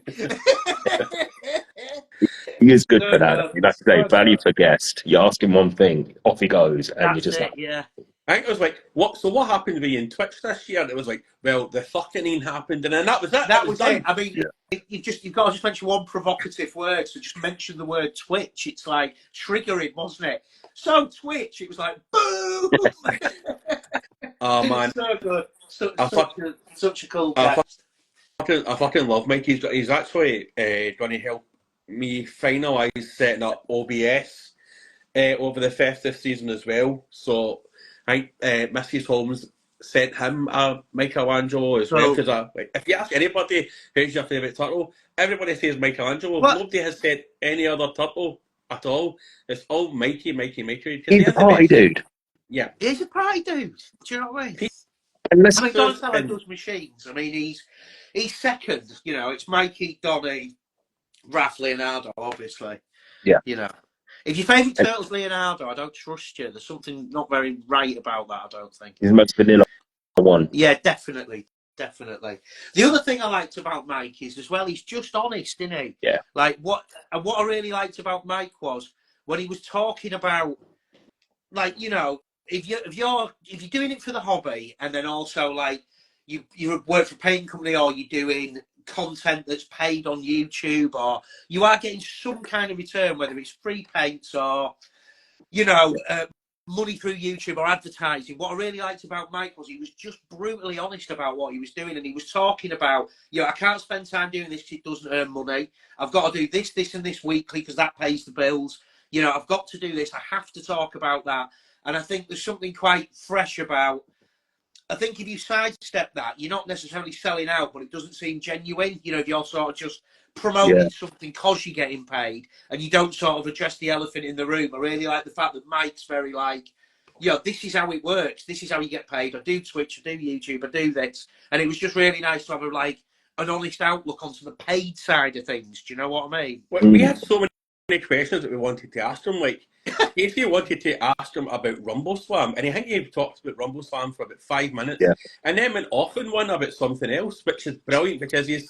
He is good for that. Like I say, value for guest. You ask him one thing, off he goes, and you're just like, yeah. I think it was like, what happened to me in Twitch this year? And it was like, well, the fucking happened, and then that was it. That was it. I mean, you've got to just mention one provocative word. So just mention the word Twitch. It's like triggering, wasn't it? So Twitch, it was like boom. Oh man, so good. Such a cool guest. I fucking love Mike. He's actually going to help me finalise setting up OBS over the festive season as well. So I think Mrs. Holmes sent him a Michelangelo as well, because if you ask anybody who's your favourite turtle, everybody says Michelangelo. What? Nobody has said any other turtle at all. It's all Mikey. He's a party dude. Yeah, he's a party dude. Do you know what I mean? I mean, Donatello does machines. I mean, he's second. You know, it's Mikey, Donny, Raph, Leonardo, obviously. Yeah. You know, if your favourite turtle's Leonardo, I don't trust you. There's something not very right about that, I don't think. He's the most vanilla one. Yeah, definitely. The other thing I liked about Mike is, as well, he's just honest, isn't he? Yeah. Like, what I really liked about Mike was when he was talking about, like, you know, if you're doing it for the hobby, and then also, like, you work for a painting company, or you're doing content that's paid on YouTube, or you are getting some kind of return, whether it's free paints or, you know, money through YouTube or advertising. What I really liked about Mike was he was just brutally honest about what he was doing, and he was talking about, you know, I can't spend time doing this because it doesn't earn money. I've got to do this and this weekly because that pays the bills. You know, I've got to do this. I have to talk about that. And I think there's something quite fresh about, I think if you sidestep that, you're not necessarily selling out, but it doesn't seem genuine. You know, if you're sort of just promoting something because you're getting paid, and you don't sort of address the elephant in the room. I really like the fact that Mike's very like, you know, this is how it works. This is how you get paid. I do Twitch, I do YouTube, I do this. And it was just really nice to have an honest outlook onto the paid side of things. Do you know what I mean? We had so many questions that we wanted to ask him. Like, Casey wanted to ask him about RumbleSlam, and I think he talked about RumbleSlam for about 5 minutes, and then went off on one about something else, which is brilliant because he is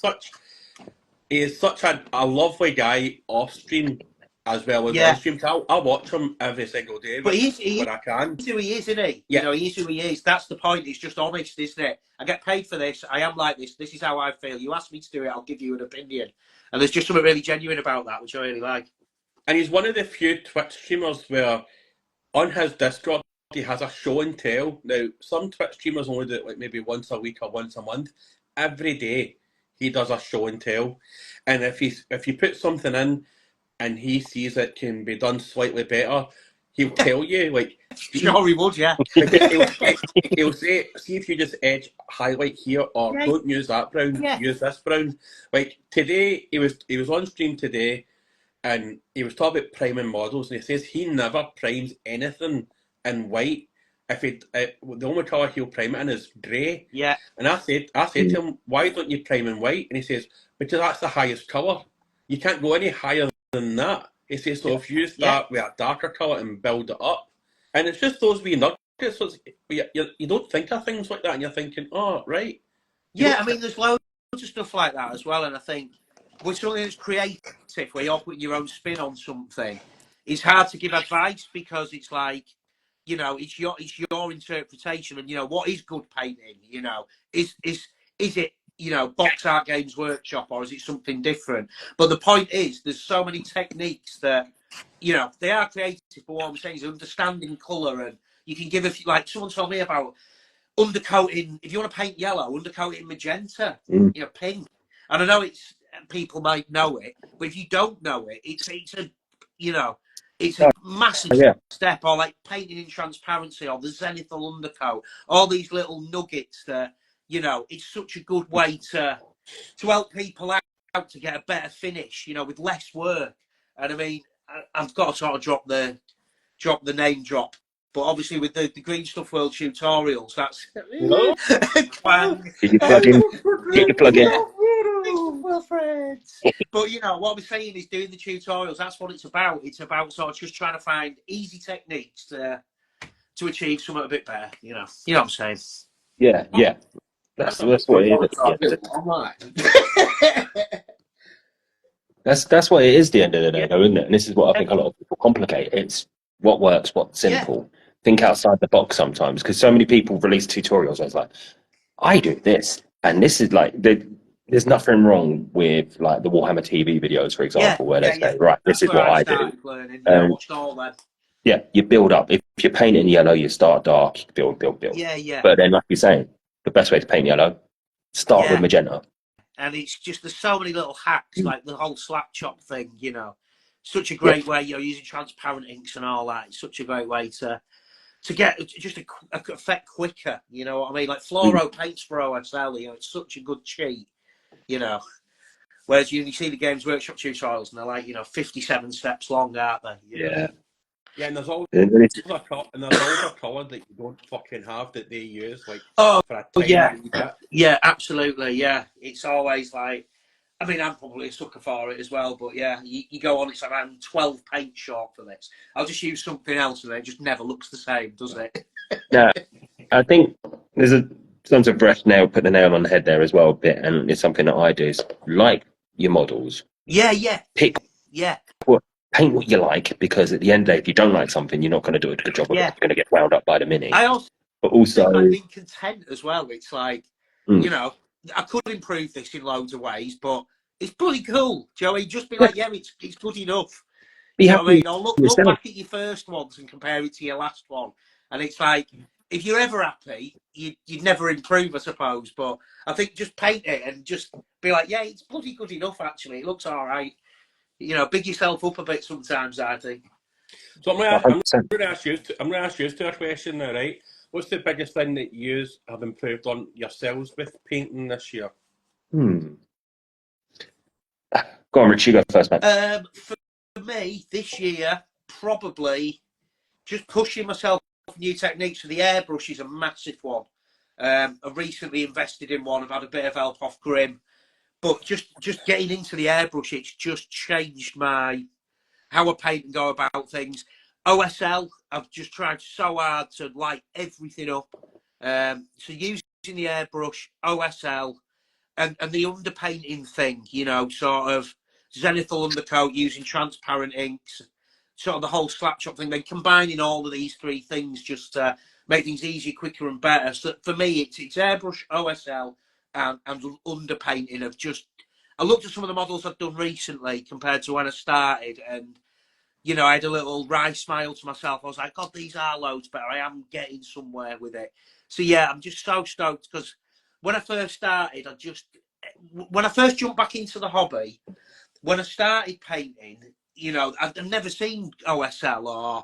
such a lovely guy off stream as well as on stream. So I'll watch him every single day, but when I can. He's who he is, isn't he? Yeah. You know, he's who he is. That's the point. He's just honest, isn't it? I get paid for this. I am like this. This is how I feel. You ask me to do it, I'll give you an opinion. And there's just something really genuine about that, which I really like. And he's one of the few Twitch streamers where on his Discord he has a show and tell. Now, some Twitch streamers only do it like maybe once a week or once a month. Every day he does a show and tell. And if you put something in and he sees it can be done slightly better, he'll tell you, like... Sure he would, yeah. He'll say, see if you just edge highlight here, or don't use that brown, use this brown. Like, today, he was on stream today, and he was talking about priming models, and he says he never primes anything in white. If the only colour he'll prime it in is grey. Yeah. And I said to him, why don't you prime in white? And he says, because that's the highest colour. You can't go any higher than that. He says, so if you start with a darker colour and build it up. And it's just those wee nuggets. So you don't think of things like that, and you're thinking, oh, right. I mean, there's loads of stuff like that as well, and I think with something that's creative, where you're putting your own spin on something, it's hard to give advice because it's like, you know, it's your interpretation, and you know what is good painting. You know, is it, you know, Box Art Games Workshop, or is it something different? But the point is, there's so many techniques that, you know, they are creative. But what I'm saying is understanding colour, and you can give a few, like someone told me about undercoating. If you want to paint yellow, undercoat it in magenta, you know, pink. And I know it's, people might know it, but if you don't know it, it's a, you know, it's a massive step. Or like painting in transparency, or the zenithal undercoat, all these little nuggets that, you know, it's such a good way to help people out to get a better finish, you know, with less work. And I mean, I've got to sort of drop the name drop, but obviously with the Green Stuff World tutorials, that's Quang. Did you plug in? Did you plug in? Well, friends. But you know what I'm saying is, doing the tutorials, that's what it's about. It's about sort of just trying to find easy techniques to achieve something a bit better. You know what I'm saying? Yeah. That's what it is. That's what it is at the end of the day, though, isn't it? And this is what I think a lot of people complicate. It's what works, what's simple. Yeah. Think outside the box sometimes, because so many people release tutorials. I was like, I do this, and this is like, there's nothing wrong with like the Warhammer TV videos, for example, where they say, right, this is what I do. Learning, I watched all that. Yeah, you build up. If you're painting yellow, you start dark, you build. Yeah. But then, like you're saying, the best way to paint yellow, start with magenta. And it's just, there's so many little hacks, like the whole slap chop thing, you know. Such a great way, you know, using transparent inks and all that. It's such a great way to get just a effect quicker, you know what I mean? Like fluoro paints for OSL, you know, it's such a good cheat, you know. Whereas you see the Games Workshop tutorials and they're like, you know, 57 steps long, aren't they? Yeah, and there's always a colour that you don't fucking have that they use, like for a tiny bit. Yeah, absolutely, yeah. It's always like, I mean, I'm probably a sucker for it as well, but yeah, you go on, it's around 12 paint short for this. I'll just use something else and it just never looks the same, does it? No, I think there's some of Brecht nail put the nail on the head there as well a bit, and it's something that I do is like your models. Yeah. Paint what you like, because at the end of the day, if you don't like something, you're not going to do a good job of it. You're going to get wound up by the mini. I also think like being content as well. It's like, you know, I could improve this in loads of ways, but it's bloody cool. Do you know what I mean? Just be like, yeah, it's good enough. You know what I mean? Or look back at your first ones and compare it to your last one. And it's like, if you're ever happy, you'd never improve, I suppose. But I think just paint it and just be like, yeah, it's bloody good enough, actually. It looks all right. You know, big yourself up a bit sometimes, I think. So I'm going to ask you a question now, right? What's the biggest thing that you have improved on yourselves with painting this year? Go on, Rich, you go first, mate. For me, this year, probably just pushing myself with new techniques. So the airbrush is a massive one. I've recently invested in one. I've had a bit of help off Grim. But just getting into the airbrush, it's just changed how I paint and go about things. OSL, I've just tried so hard to light everything up. So using the airbrush, OSL, and the underpainting thing, you know, sort of zenithal undercoat using transparent inks, sort of the whole slap chop thing, then combining all of these three things just to make things easier, quicker and better. So for me, it's airbrush, OSL, and underpainting of just, I looked at some of the models I've done recently compared to when I started, and you know, I had a little wry smile to myself. I was like, God, these are loads better. I am getting somewhere with it. So yeah, I'm just so stoked, because when I first started, when I first jumped back into the hobby, when I started painting, you know, I'd never seen OSL or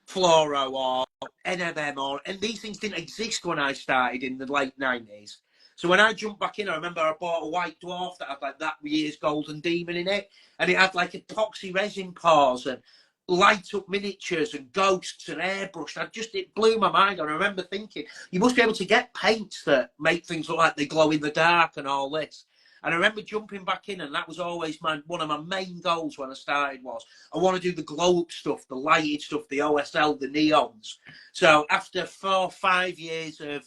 fluoro or NMM, and these things didn't exist when I started in the late 90s. So when I jumped back in, I remember I bought a white dwarf that had like that year's Golden Demon in it, and it had like epoxy resin pours and light up miniatures and ghosts and airbrush. It blew my mind. And I remember thinking, you must be able to get paints that make things look like they glow in the dark and all this. And I remember jumping back in, and that was always one of my main goals when I started was, I want to do the glow up stuff, the lighted stuff, the OSL, the neons. So after 4 or 5 years of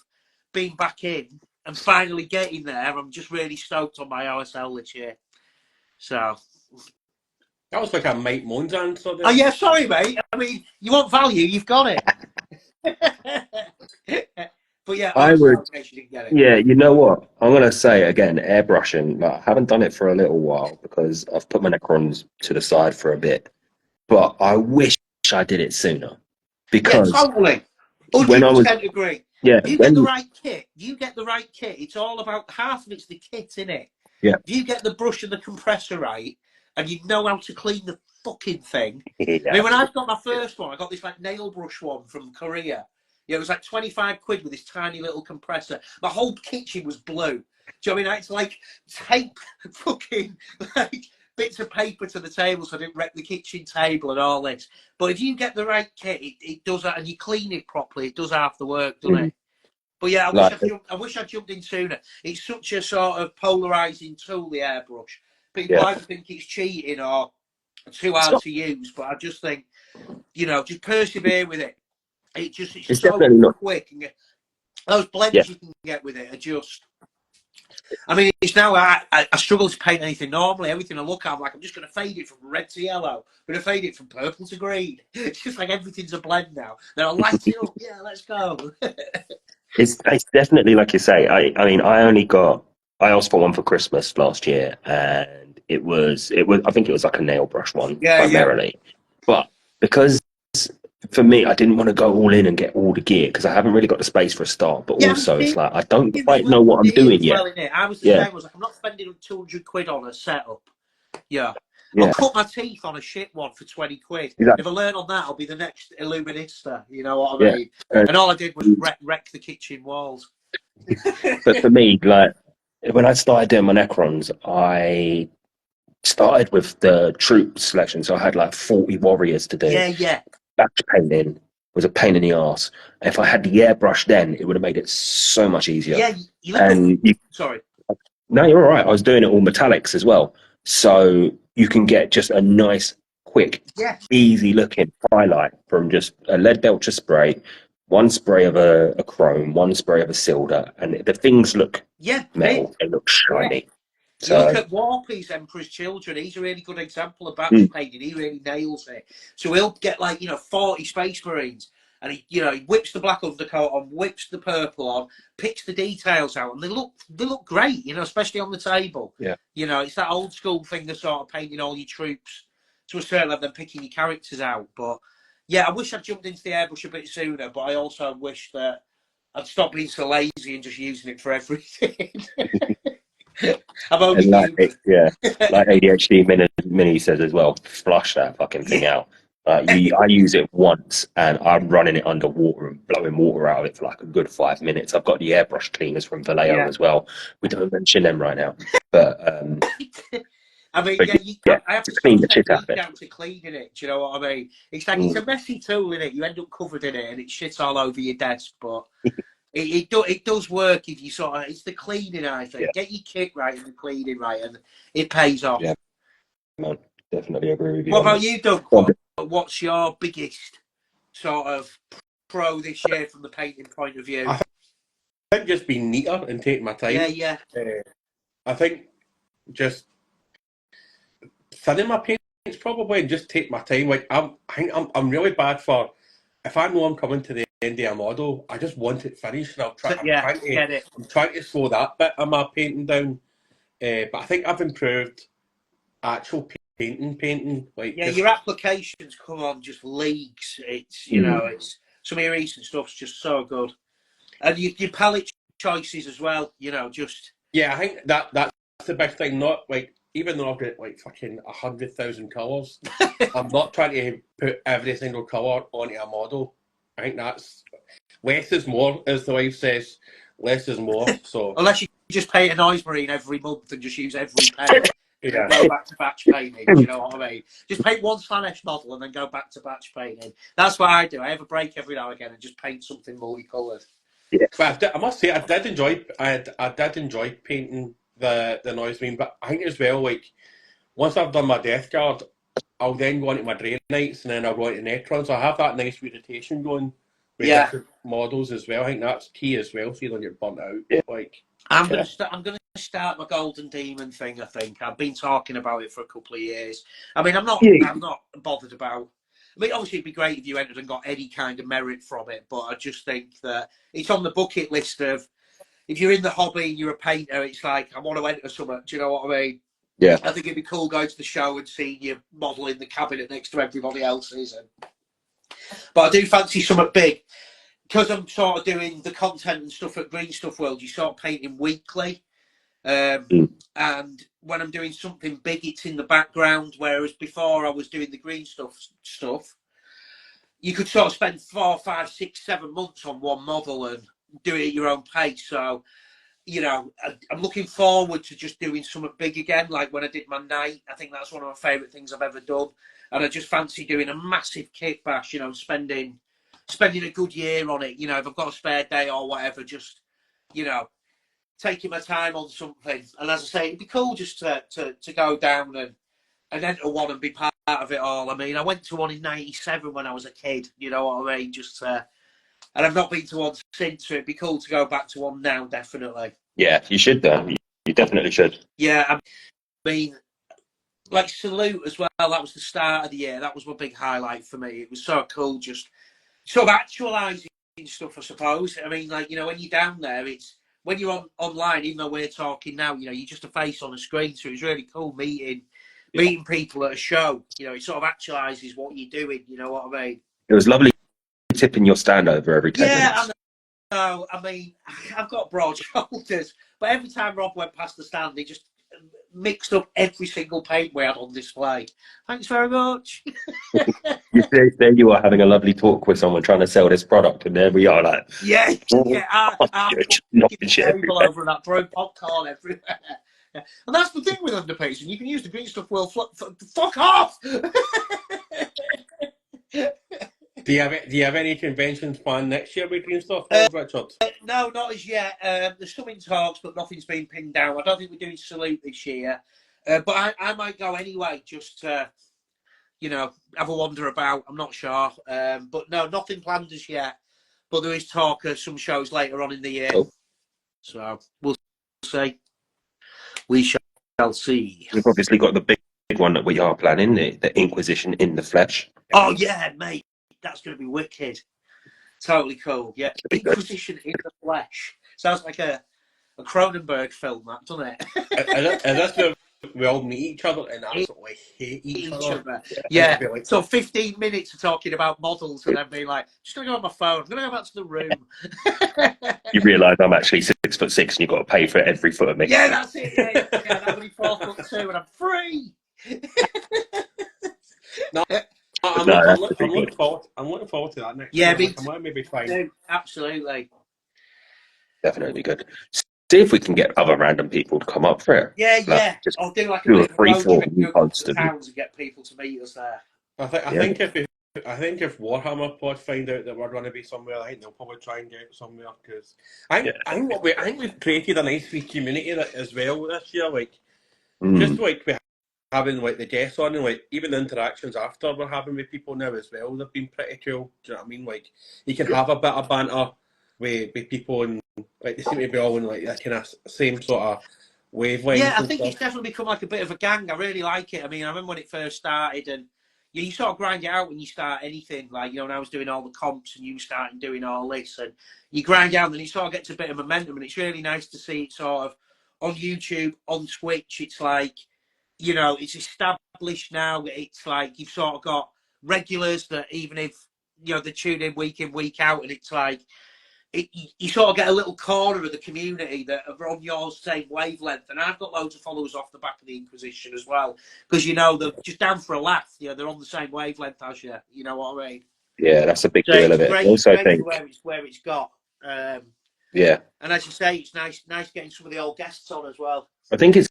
being back in and finally getting there, I'm just really stoked on my OSL this year. So that was like a Mike Moans answer there. Oh yeah, sorry mate. I mean, you want value, you've got it. But yeah, I sorry, would. in case you didn't get it. Yeah, you know what? I'm gonna say again, airbrushing. Like, I haven't done it for a little while because I've put my Necrons to the side for a bit. But I wish I did it sooner Yeah, because totally. when I was 100% agree. yeah If you get the when right kit, it's all about half of it's the kit, in it. yeah If you get the brush and the compressor right, and you know how to clean the fucking thing. I yeah mean, when I got my first one, I got this like nail brush one from Korea. Yeah, it was like 25 quid with this tiny little compressor. My whole kitchen was blue. Do you know what I mean? It's like tape fucking like bits of paper to the table so I didn't wreck the kitchen table and all this. But if you get the right kit, it does that, and you clean it properly, it does half the work, doesn't it? But yeah, like I wish I jumped in sooner. It's such a sort of polarizing tool, the airbrush. People yeah either think it's cheating or too it's hard not to use, but I just think, just persevere with it. It's it's so definitely not quick, and those yeah blends you can get with it are just. I mean, it's now I struggle to paint anything normally. Everything I look at, I'm like, I'm just going to fade it from red to yellow. I'm going to fade it from purple to green. It's just like everything's a blend now. Then I'll light it up. Yeah, let's go. it's definitely like you say. I mean I asked for one for Christmas last year and it was I think it was like a nail brush one Yeah. primarily, but because for me, I didn't want to go all in and get all the gear because I haven't really got the space for a start. But Yeah, also, it's like I don't as quite well, know what I'm doing yet. isn't it? I was the Yeah, same. I was like, I'm not spending 200 quid on a setup. Yeah. I'll yeah, cut my teeth on a shit one for 20 quid. exactly. If I learn on that, I'll be the next Illuminista. You know what I Yeah, mean? uh, And all I did was wreck the kitchen walls. but for me, like when I started doing my Necrons, I started with the troop selection, so I had like 40 warriors to do. Yeah. Batch painting was a pain in the ass. If I had the airbrush then, it would have made it so much easier. Yeah, you look. And you, Sorry. no, you're all right. I was doing it all metallics as well, so you can get just a nice, quick, Yeah. easy looking highlight from just a lead belcher spray, one spray of a chrome, one spray of a silver, and the things look Yeah. metal. They look shiny. You look So at Warpy's Emperor's Children. He's a really good example of batch mm, painting. He really nails it. So he'll get 40 Space Marines, and he whips the black undercoat on, whips the purple on, picks the details out, and they look great. Especially on the table. yeah, It's that old school thing of sort of painting all your troops to a certain level, then picking your characters out. But yeah, I wish I'd jumped into the airbrush a bit sooner. But I also wish that I'd stopped being so lazy and just using it for everything. I'm only and human. like ADHD mini says as well, flush that fucking thing out. I use it once and I'm running it underwater and blowing water out of it for like a good 5 minutes. I've got the airbrush cleaners from Vallejo as well. We don't mention them right now, but I mean, but yeah, I have to to clean sort the of take shit out week of it. down to cleaning it. Do you know what I mean? It's like it's a messy tool in it. You end up covered in it, and it shits all over your desk. But it does work if you sort of. It's the cleaning, I think. Yeah, Get your kit right and the cleaning right, and it pays off. yeah, man, definitely agree with you What on about that. you, Doug? What's your biggest sort of pro this year from the painting point of view? I think just being neater and taking my time. Yeah. I think just thinning my paints probably and just take my time. Like I think I'm really bad for if I know I'm coming to the end of a model, I just want it finished, and I'm trying to slow that bit of my painting down. But I think I've improved actual painting. Like your applications come on just leagues. It's it's some of your recent stuff's just so good, and your palette choices as well. Just I think that's the big thing. Not like even though I've got like fucking 100,000 colours, I'm not trying to put every single colour onto a model. I think that's less is more, as the wife says. Less is more. So unless you just paint a noise marine every month and just use every paint. And then go back to batch painting. Do you know what I mean? Just paint one Slanesh model and then go back to batch painting. That's what I do. I have a break every now and again and just paint something multicoloured. Yeah, but I must say I did enjoy painting the noise marine, but I think as well, like once I've done my Death Guard, I'll then go into my Drain Knights and then I'll go into Necron. So I have that nice rotation going with different models as well. I think that's key as well, so you don't get burnt out. yeah. Like I'm gonna start my Golden Demon thing. I think I've been talking about it for a couple of years. I mean, I'm not bothered about. I mean, obviously, it'd be great if you entered and got any kind of merit from it, but I just think that it's on the bucket list of, if you're in the hobby and you're a painter, it's like, I want to enter something. Do you know what I mean? Yeah. I think it'd be cool going to the show and seeing you modelling the cabinet next to everybody else's. But I do fancy something big. Because I'm sort of doing the content and stuff at Green Stuff World, you start painting weekly. And when I'm doing something big, it's in the background. Whereas before I was doing the Green Stuff, you could sort of spend 4, 5, 6, 7 months on one model and do it at your own pace. So, you know, I'm looking forward to just doing something big again. Like when I did my night, I think that's one of my favourite things I've ever done. And I just fancy doing a massive kit bash, you know, spending a good year on it. You know, if I've got a spare day or whatever, just, you know, taking my time on something. And as I say, it'd be cool just to go down and enter one and be part of it all. I mean, I went to one in '97 when I was a kid, you know what I mean? Just and I've not been to one since, so it'd be cool to go back to one now, definitely. Yeah, you should though. You definitely should. Yeah, I mean, like Salute as well, that was the start of the year. That was my big highlight for me. It was so cool, just sort of actualising stuff, I suppose. I mean, like, you know, when you're down there, it's, when you're online, even though we're talking now, you know, you're just a face on a screen, so it's really cool meeting people at a show. You know, it sort of actualises what you're doing, you know what I mean? It was lovely tipping your stand over every 10 minutes. No, I mean, I've got broad shoulders, but every time Rob went past the stand, he just mixed up every single paint we had on display. Thanks very much. There you are having a lovely talk with someone trying to sell this product, and there we are, like, knocking table over and that, throwing popcorn everywhere. And that's the thing with underpacing. You can use the Green Stuff World. Fuck off! Do you have any conventions planned next year with Green Stuff World, Richard? No, not as yet. There's some in talks, but nothing's been pinned down. I don't think we're doing Salute this year. But I might go anyway, just to, you know, have a wander about. I'm not sure. But no, nothing planned as yet. But there is talk of some shows later on in the year. Oh. So we'll see. We shall see. We've obviously got the big one that we are planning, the Inquisition in the flesh. Oh, yeah, mate. That's going to be wicked. Totally cool. Yeah. Inquisition in the flesh. Sounds like a Cronenberg film, that, doesn't it? And that's where we all meet each other and absolutely hate each other. Yeah. Like, so 15 minutes of talking about models and then being like, just going to go on my phone. I'm going to go back to the room. You realise I'm actually 6'6" and you've got to pay for every foot of me. Yeah, that's it. Yeah, I'm only 4'2" and I'm free. No. I'm looking forward to that next year. Yeah, maybe fine. Absolutely. Definitely good. See if we can get other random people to come up for it. Yeah. I'll do like a free for towns and get people to meet us there. I think if Warhammer Pod find out that we're going to be somewhere, I think they'll probably try and get somewhere, because I think we've created a nice free community as well this year. Like, just like we having like the guests on, and like even the interactions after we're having with people now as well, they've been pretty cool. Do you know what I mean? Like, you can have a bit of banter with people, and like they seem to be all in like that kind of same sort of wavelength. Yeah, I think it's definitely become like a bit of a gang. I really like it. I mean, I remember when it first started, and you sort of grind it out when you start anything. Like, you know, when I was doing all the comps and you started doing all this, and you grind out, and then you sort of get to a bit of momentum, and it's really nice to see it sort of on YouTube, on Twitch. It's like, you know, it's established now. It's like you've sort of got regulars that even if, you know, they tune in, week out, and it's like, you sort of get a little corner of the community that are on your same wavelength. And I've got loads of followers off the back of the Inquisition as well, because, you know, they're just down for a laugh. You know, they're on the same wavelength as you. You know what I mean? Yeah, that's a big deal of it. Great, also, great think where it's got. Yeah. And as you say, it's nice getting some of the old guests on as well. I think it's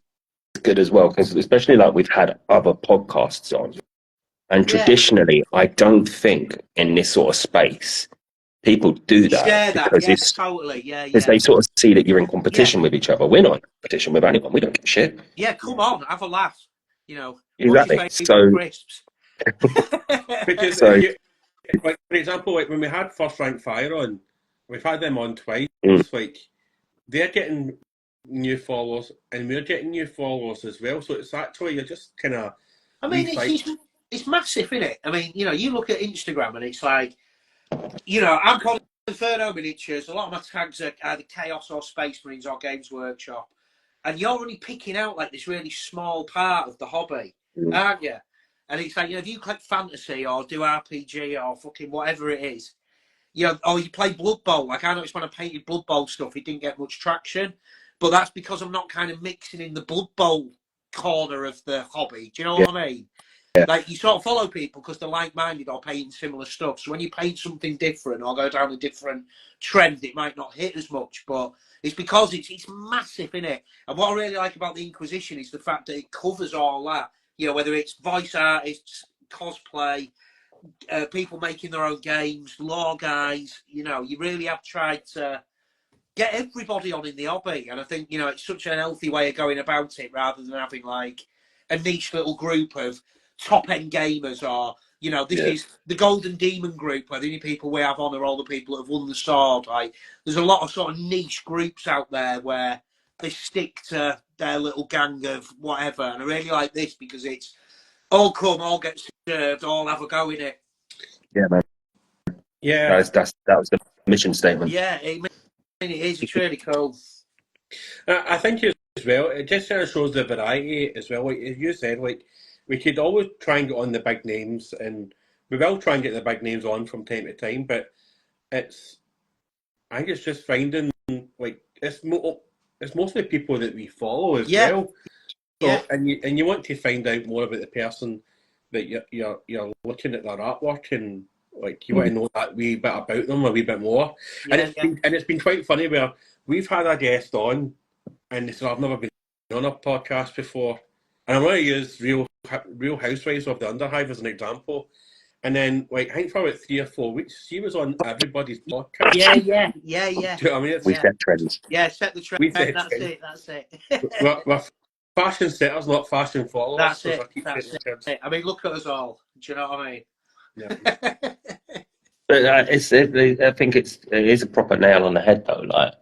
good as well, because especially like we've had other podcasts on, and traditionally, I don't think in this sort of space people do that, because it's totally, because they sort of see that you're in competition with each other. We're not in competition with anyone. We don't give a shit. Yeah, come on, have a laugh. You know, exactly. So, crisps? Because like, for example, like when we had First Rank Fire on, we've had them on twice. Like, they're getting new followers and we're getting new followers as well. So it's actually, you're just kind of. I mean, it's massive, isn't it? I mean, you know, you look at Instagram and it's like, you know, I'm calling Inferno miniatures. A lot of my tags are either Chaos or Space Marines or Games Workshop, and you're only picking out like this really small part of the hobby, aren't you? And it's like, you know, if you click fantasy or do RPG or fucking whatever it is, you know, or you play Blood Bowl. Like, I noticed when I painted Blood Bowl stuff, it didn't get much traction, but that's because I'm not kind of mixing in the Blood Bowl corner of the hobby. Do you know what I mean? Yeah. Like, you sort of follow people because they're like-minded or painting similar stuff. So when you paint something different or go down a different trend, it might not hit as much, but it's because it's massive, isn't it? And what I really like about the Inquisition is the fact that it covers all that. You know, whether it's voice artists, cosplay, people making their own games, lore guys, you know, you really have tried to get everybody on in the hobby. And I think, you know, it's such an healthy way of going about it rather than having like a niche little group of top end gamers, or, you know, this is the Golden Demon group where the only people we have on are all the people that have won the sword. Like, there's a lot of sort of niche groups out there where they stick to their little gang of whatever. And I really like this because it's all come, all get served, all have a go in it. Yeah, man. Yeah. That was the mission statement. Yeah, it is. It's really cool. I think as well, it just kind of shows the variety as well. Like you said, like, we could always try and get on the big names, and we will try and get the big names on from time to time, but I think it's just finding, like, it's mostly people that we follow as well. So, and you want to find out more about the person that you're looking at their artwork, and like, you want to know that wee bit about them a wee bit more. And it's been quite funny where we've had a guest on, and so I've never been on a podcast before, and I'm going to use Real Housewives of the Underhive as an example. And then, like, I think for about 3 or 4 weeks, she was on everybody's podcast. Yeah. Do you know what I mean? We set trends. Yeah, set the trend. We set That's trends. it. That's it. We're fashion setters, not fashion followers. That's it. So I keep That's it. it. I mean, look at us all. Do you know what I mean? Yeah. But I think it is a proper nail on the head, though. Like,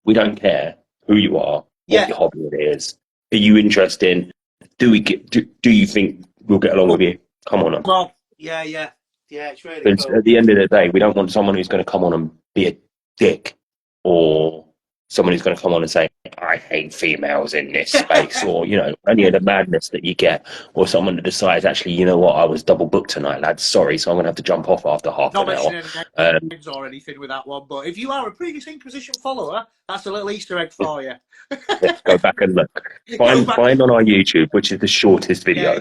we don't care who you are, what your hobby it is. Are you interested? Do you think we'll get along with you? Come on. Well, yeah. It's really cool. At the end of the day, we don't want someone who's going to come on and be a dick, or someone who's going to come on and say, I hate females in this space, or, you know, any of the madness that you get, or someone that decides, actually, you know what, I was double booked tonight, lads, sorry, so I'm going to have to jump off after half an hour. Not mentioning or anything with that one, but if you are a previous Inquisition follower, that's a little Easter egg for you. Go back and look. Find on our YouTube, which is the shortest video.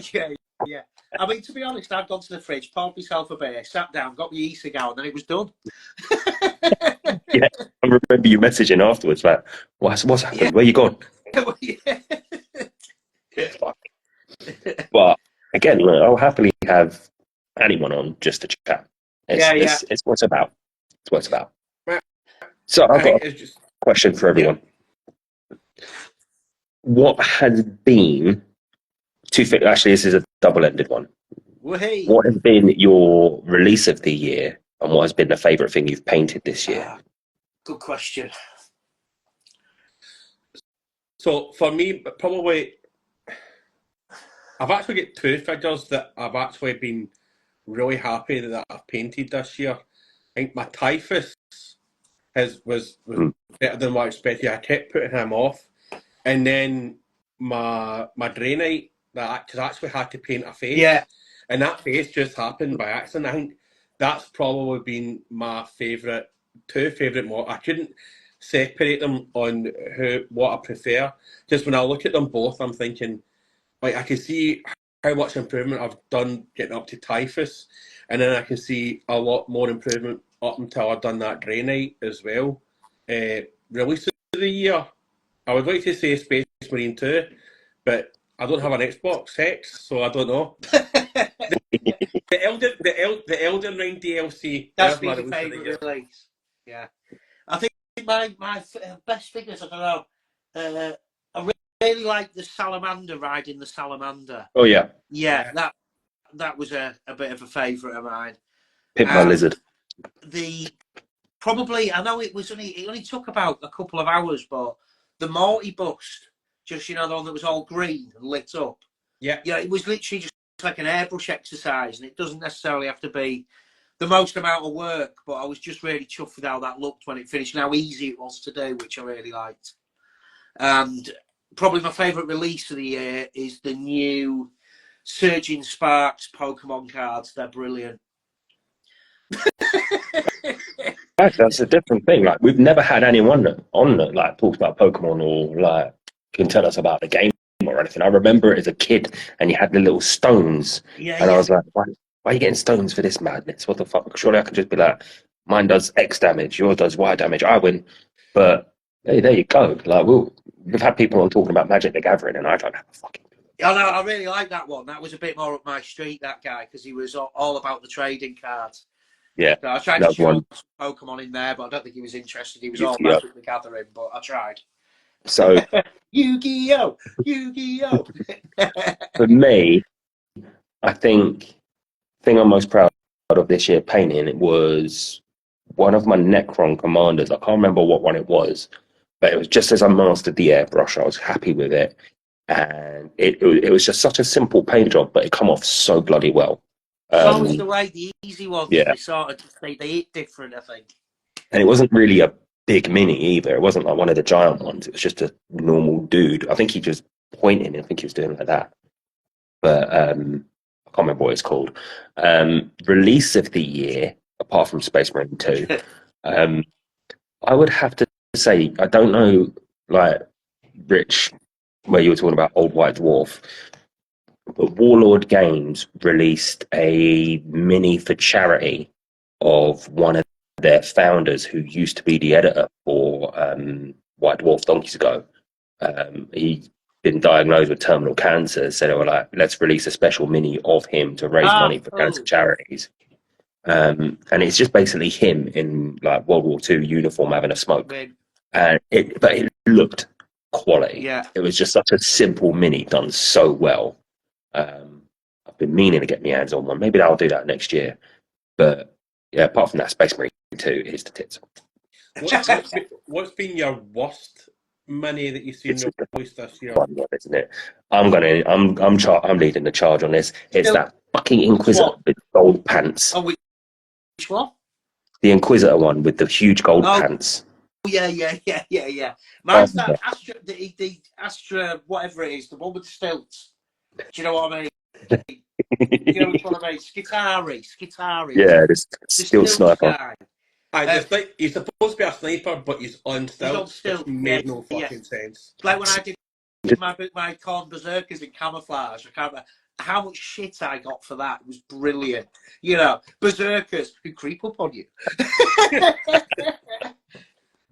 Yeah. I mean, to be honest, I'd gone to the fridge, poured myself a beer, sat down, got my e-cig out, and then it was done. Yeah, I remember you messaging afterwards, like, what's happened? Yeah. Where you gone? But again, I'll happily have anyone on just to chat. It's what it's about. It's what it's about. So I've got a question for everyone. What has been actually, this is a double-ended one. Whee. What has been your release of the year, and what has been the favourite thing you've painted this year? Good question. So for me, probably, I've actually got 2 figures that I've actually been really happy that I've painted this year. I think my Typhus was better than what I expected. I kept putting him off, and then my Draenei, that I actually had to paint a face, and that face just happened by accident. I think that's probably been my favourite, 2 favourite models. I couldn't separate them on what I prefer. Just when I look at them both, I'm thinking, like, I can see how much improvement I've done getting up to Typhus, and then I can see a lot more improvement up until I've done that Draenei as well. Release of the year, I would like to say Space Marine 2, but I don't have an Xbox X, so I don't know. the Elden Ring DLC. That's been my favourite release. Yeah, I think my best figures. I don't know. I really like the Salamander riding the Salamander. Oh yeah. Yeah, that was a bit of a favourite of mine. Pimp my lizard. Probably, I know it only took about a couple of hours, but the Morty bust, just, you know, the one that was all green and lit up. Yeah. Yeah, it was literally just like an airbrush exercise, and it doesn't necessarily have to be the most amount of work, but I was just really chuffed with how that looked when it finished and how easy it was to do, which I really liked. And probably my favourite release of the year is the new Surging Sparks Pokemon cards. They're brilliant. That's a different thing. Like, we've never had anyone on that like talks about Pokemon or like can tell us about the game or anything. I remember it as a kid, and you had the little stones, and I was like, why are you getting stones for this madness? What the fuck? Surely I could just be like, mine does X damage, yours does Y damage, I win. But hey, there you go. Like, we've had people on talking about Magic the Gathering, and I don't have a fucking. I really like that one. That was a bit more up my street, that guy, because he was all about the trading cards. Yeah, so I tried to show some Pokemon in there, but I don't think he was interested. He was all Magic the Gathering, but I tried. So Yu-Gi-Oh! For me, I think the thing I'm most proud of this year painting, it was one of my Necron commanders. I can't remember what one it was, but it was just as I mastered the airbrush, I was happy with it. And it was just such a simple paint job, but it come off so bloody well. So is the way the easy ones. Yeah. They hit different, I think. And it wasn't really a big mini either. It wasn't like one of the giant ones. It was just a normal dude. I think he just pointing. I think he was doing like that. But I can't remember what it's called. Release of the year, apart from Space Marine 2, I would have to say, I don't know, like, Rich, where you were talking about Old White Dwarf, but Warlord Games released a mini for charity of one of their founders who used to be the editor for White Dwarf donkeys ago. He'd been diagnosed with terminal cancer, so they were like, let's release a special mini of him to raise money for cancer charities. And it's just basically him in like World War II uniform having a smoke. But it looked quality. Yeah. It was just such a simple mini done so well. I've been meaning to get my hands on one. Maybe I'll do that next year. But yeah, apart from that, Space Marine 2 is the tits. What's been your worst mini that you've seen released this year? One, isn't it? I'm leading the charge on this. It's that fucking Inquisitor with gold pants. Oh, which one? The Inquisitor one with the huge gold pants. Yeah. Mine's that Astra, the Astra, whatever it is, the one with the stilts. Do you know what I mean? You know which one I mean? Skitari. Yeah, the stilt sniper. He's supposed to be a sniper, but he's on stilts. Which made no fucking sense. Like when I did my Corn Berserkers in camouflage, I can't remember how much shit I got for that. It was brilliant. You know, Berserkers who creep up on you.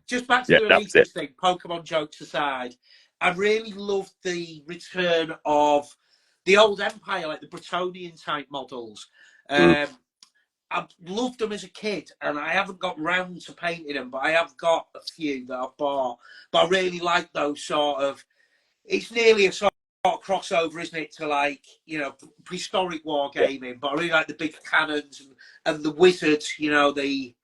Just back to the release thing, Pokemon jokes aside, I really loved the return of the old Empire, like the Bretonian type models. I loved them as a kid, and I haven't got round to painting them, but I have got a few that I've bought. But I really like those sort of. It's nearly a sort of crossover, isn't it, to like, you know, prehistoric wargaming. But I really like the big cannons and the wizards, you know, the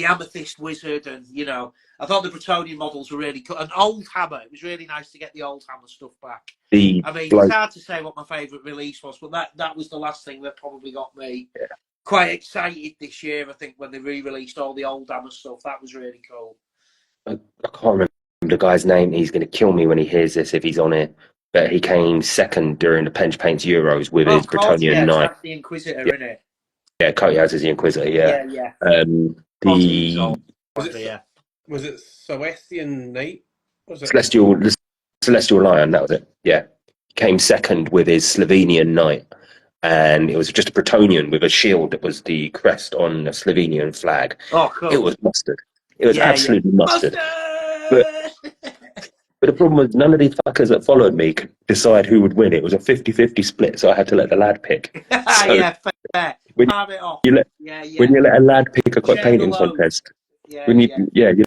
amethyst wizard, and you know, I thought the Bretonian models were really cool. An old hammer. It was really nice to get the old hammer stuff back. I mean, it's hard to say what my favourite release was, but that was the last thing that probably got me quite excited this year. I think when they re-released all the old hammer stuff, that was really cool. I can't remember the guy's name. He's going to kill me when he hears this if he's on it. But he came second during the Penge Paints Euros with his Bretonian Knight. That's the Inquisitor, isn't it? Yeah, Koyaz is the Inquisitor. Yeah. Was it Celestian Knight? Was it Celestial Lion? That was it. Yeah, came second with his Slovenian Knight, and it was just a Bretonian with a shield that was the crest on the Slovenian flag. Oh, cool! It was mustard. It was absolutely mustard. But the problem was none of these fuckers that followed me could decide who would win. It was a 50-50 split, so I had to let the lad pick. So yeah, fair. When you let a lad pick a painting contest, you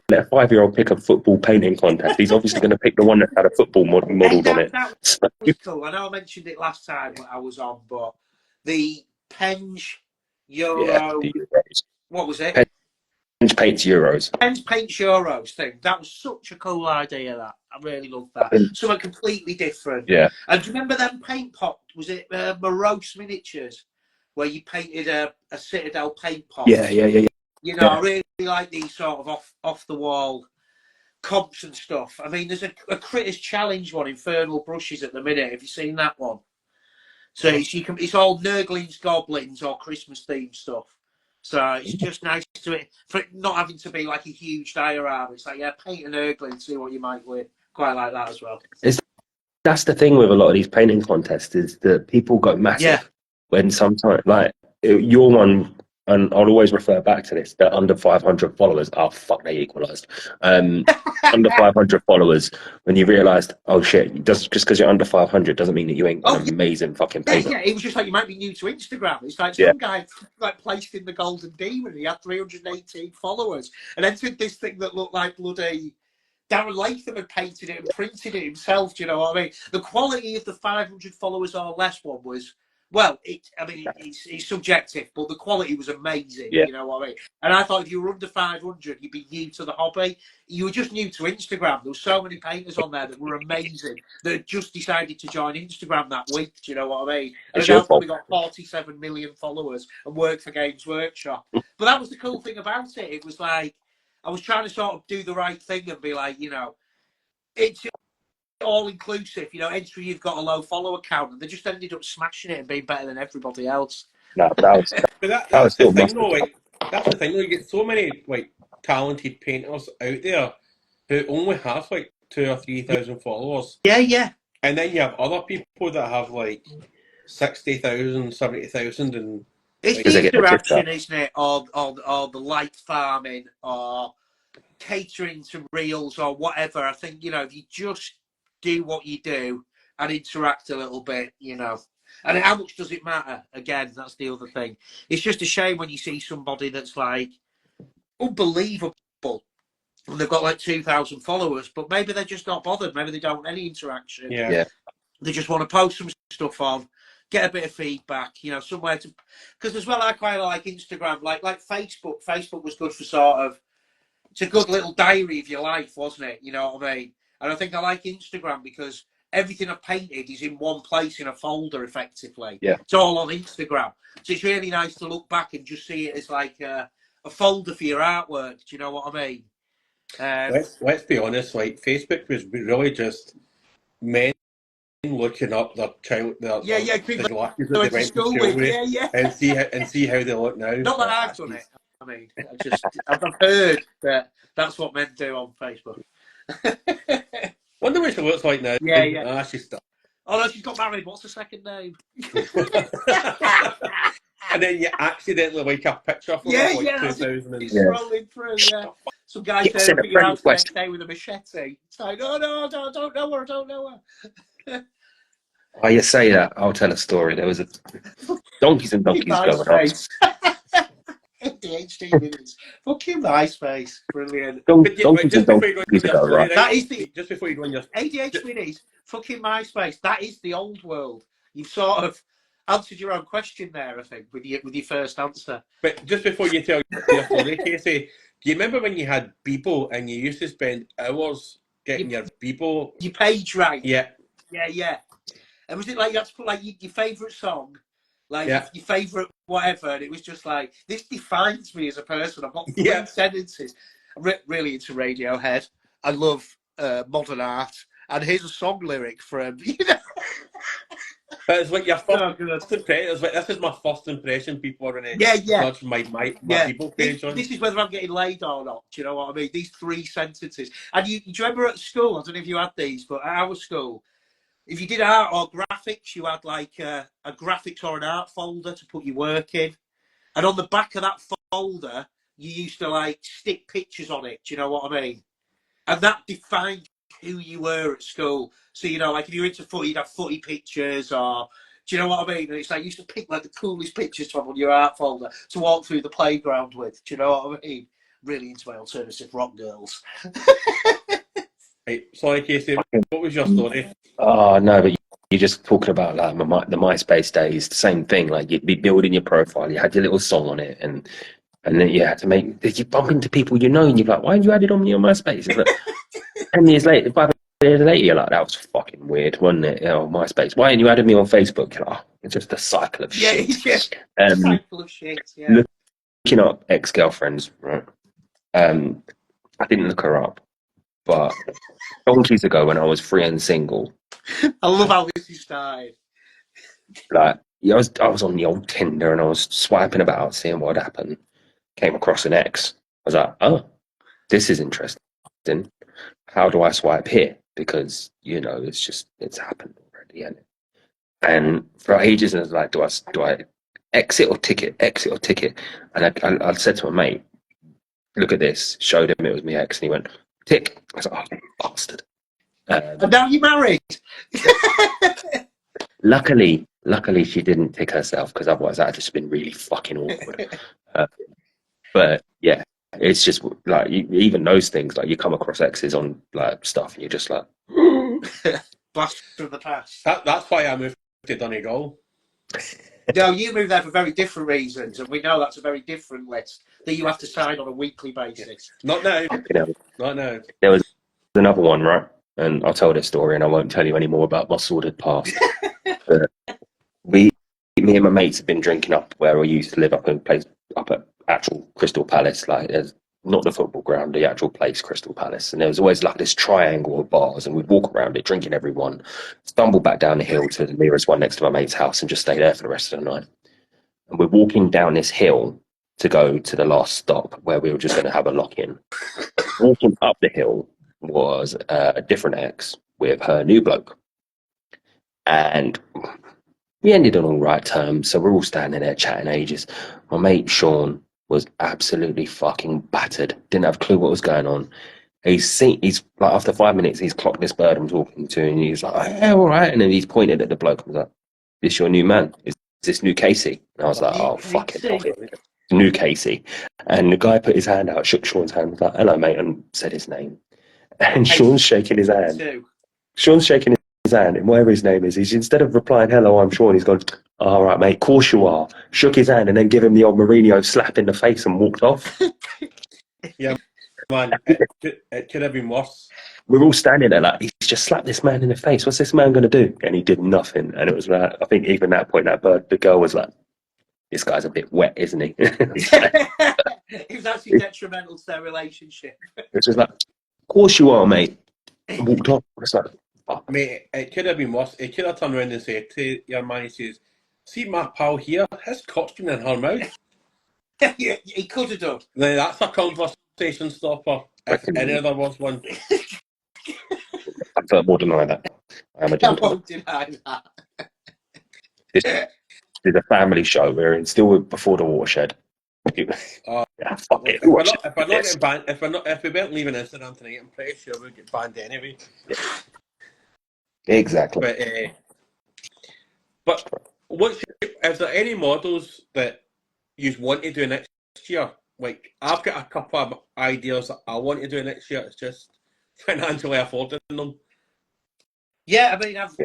let a 5-year-old pick a football painting contest, he's obviously going to pick the one that had a football modelled on it. That was cool. I know I mentioned it last time when I was on, but the Penge Euro... Yeah, what was it? paints euros. Pens paints euros thing. That was such a cool idea. That I really loved that. Something completely different. Yeah. And do you remember them paint pot? Was it Morose Miniatures, where you painted a Citadel paint pot? Yeah. You know, I really like these sort of off the wall comps and stuff. I mean, there's a Critters Challenge one, Infernal Brushes, at the minute. Have you seen that one? So it's all Nurglings, Goblins, or Christmas themed stuff. So it's just nice for it not having to be like a huge diorama. It's like, yeah, paint an Nurgling, see what you might win. Quite like that as well. That's the thing with a lot of these painting contests, is that people go massive when sometimes, like, your one, and I'll always refer back to this, that under 500 followers, oh fuck, they equalised. Under 500 followers, when you realised, oh shit, just because you're under 500 doesn't mean that you ain't an amazing fucking painter. Yeah, it was just like, you might be new to Instagram. It's like some guy like placed in the Golden Demon, and he had 318 followers, and entered this thing that looked like bloody Darren Latham had painted it and printed it himself. Do you know what I mean? The quality of the 500 followers or less one was, well, it's subjective, but the quality was amazing. You know what I mean? And I thought if you were under 500, you'd be new to the hobby. You were just new to Instagram. There were so many painters on there that were amazing that just decided to join Instagram that week. Do you know what I mean? And now probably got 47 million followers and work for Games Workshop. But that was the cool thing about it. It was like, I was trying to sort of do the right thing and be like, you know, it's all inclusive, you know, entry, you've got a low follower count, and they just ended up smashing it and being better than everybody else. No, that's the thing though, like, that's the thing though, you get so many like talented painters out there who only have like 2,000 or 3,000 followers. Yeah. And then you have other people that have like 60,000, 70,000, and it's the interaction, isn't it? Or the light farming, or catering to reels, or whatever. I think, you know, if you just do what you do and interact a little bit, you know. And how much does it matter? Again, that's the other thing. It's just a shame when you see somebody that's like unbelievable and they've got like 2,000 followers, but maybe they're just not bothered. Maybe they don't want any interaction. Yeah. They just want to post some stuff on, get a bit of feedback, you know, somewhere to. Because as well, I quite like Instagram, like Facebook. Facebook was good for sort of. It's a good little diary of your life, wasn't it? You know what I mean? And I think I like Instagram because everything I've painted is in one place in a folder, effectively. Yeah. It's all on Instagram. So it's really nice to look back and just see it as like a folder for your artwork. Do you know what I mean? Let's be honest, like, Facebook was really just men looking up their child, the glasses that they went to school with, and see how they look now. Not that I've done it. I mean, I've heard that that's what men do on Facebook. Wonder what she looks like now. Yeah. She's still. Oh no, she's got married. What's the second name? And then you accidentally like a picture from like 2000. He's scrolling through. Yeah, some guy turns up at your house the next day with a machete. It's like, oh no, don't know her. Oh, you say that, I'll tell a story. There was a donkeys and donkeys going on. ADHD minutes. Fucking MySpace. Brilliant. That is the just before you go on your ADHD minutes. Fucking MySpace. That is the old world. You've sort of answered your own question there, I think, with your first answer. But just before you tell your story, Casey, do you remember when you had Bebo and you used to spend hours getting your Bebo? Your page right. Yeah. And was it like you had to put like your favourite song? Like your favourite whatever, and it was just like, this defines me as a person. I've got 3 sentences. I'm really into Radiohead. I love modern art, and here's a song lyric from, you know. But it's like your first impression. It's like, this is my first impression. People are in it. Judge my people page. This is whether I'm getting laid or not. Do you know what I mean? These 3 sentences. And do you remember at school? I don't know if you had these, but at our school, if you did art or graphics, you had like a graphics or an art folder to put your work in. And on the back of that folder, you used to like stick pictures on it. Do you know what I mean? And that defined who you were at school. So, you know, like if you're into footy, you'd have footy pictures, or do you know what I mean? And it's like you used to pick like the coolest pictures to have on your art folder to walk through the playground with. Do you know what I mean? Really into my alternative rock girls. Right, sorry, Casey. What was your story? Oh no, but you're just talking about like the MySpace days. The same thing. Like, you'd be building your profile. You had your little song on it, and And then you had to you bump into people you know, and you're like, why did you add it on me on MySpace? It's like, 10 years later, 5 years later, you're like, that was fucking weird, wasn't it? MySpace. Why didn't you add me on Facebook? You're like, oh, it's just a cycle of shit. Yeah, cycle of shit, yeah. Looking up ex-girlfriends, right? I didn't look her up, but donkeys ago when I was free and single, I love how this is started. like, yeah, I was on the old Tinder and I was swiping about, seeing what had happened. Came across an ex. I was like, oh, this is interesting. How do I swipe here? Because, it's happened already. And for ages, I was like, do I exit or ticket? Exit or ticket? And I said to my mate, look at this. Showed him it was my ex, and he went, tick. I was like, oh, bastard. And now you're married. Luckily, she didn't tick herself, because otherwise that would just been really fucking awkward. But yeah, it's just like even those things, like you come across exes on like stuff, and you're just like, blast from the past. That's why I moved to Donegal. No, you moved there for very different reasons, and we know that's a very different list that you have to sign on a weekly basis. Not now. Not now. There was another one, right? And I'll tell this story, and I won't tell you any more about my sordid past. But me and my mates have been drinking up where we used to live up at actual Crystal Palace, like there's not the football ground, the actual place, Crystal Palace. And there was always like this triangle of bars, and we'd walk around it, drinking every one, stumble back down the hill to the nearest one next to my mate's house, and just stay there for the rest of the night. And we're walking down this hill to go to the last stop where we were just going to have a lock-in. Walking up the hill was a different ex with her new bloke. And we ended on all right terms, so we're all standing there chatting ages. My mate Sean was absolutely fucking battered. Didn't have a clue what was going on. He's like, after 5 minutes, he's clocked this bird I'm talking to, and he's like, oh, yeah, all right. And then he's pointed at the bloke and was like, this your new man? Is this new Casey? And I was like, oh, fuck it. New Casey. And the guy put his hand out, shook Sean's hand, was like, hello, mate, and said his name. And Sean's shaking his hand. Sean's shaking his hand, and whatever his name is, he's, instead of replying, hello, I'm Sean, he's gone, all right, mate, course you are. Shook his hand and then give him the old Mourinho slap in the face and walked off. Yeah, man, it could have been worse. We're all standing there like, he's just slapped this man in the face. What's this man going to do? And he did nothing. And it was like, I think even that point, the girl was like, this guy's a bit wet, isn't he? It was actually detrimental to their relationship. It's just like, of course you are, mate. And walked off. It's like, fuck. Mate, it could have been worse. It could have turned around and said to your man, he says, see my pal here, his cock's been in her mouth. Yeah, he could have done. Now that's a conversation stopper, if any other was one. I won't deny that. I am a gentleman. I won't deny that. This is a family show. We're still before the watershed. Yeah, fuck it. If we weren't leaving Instagram tonight, I'm pretty sure we'd get banned anyway. Yeah. Exactly. But is there any models that you want to do next year? Like, I've got a couple of ideas that I want to do next year. It's just financially affording them. Yeah, I mean, I've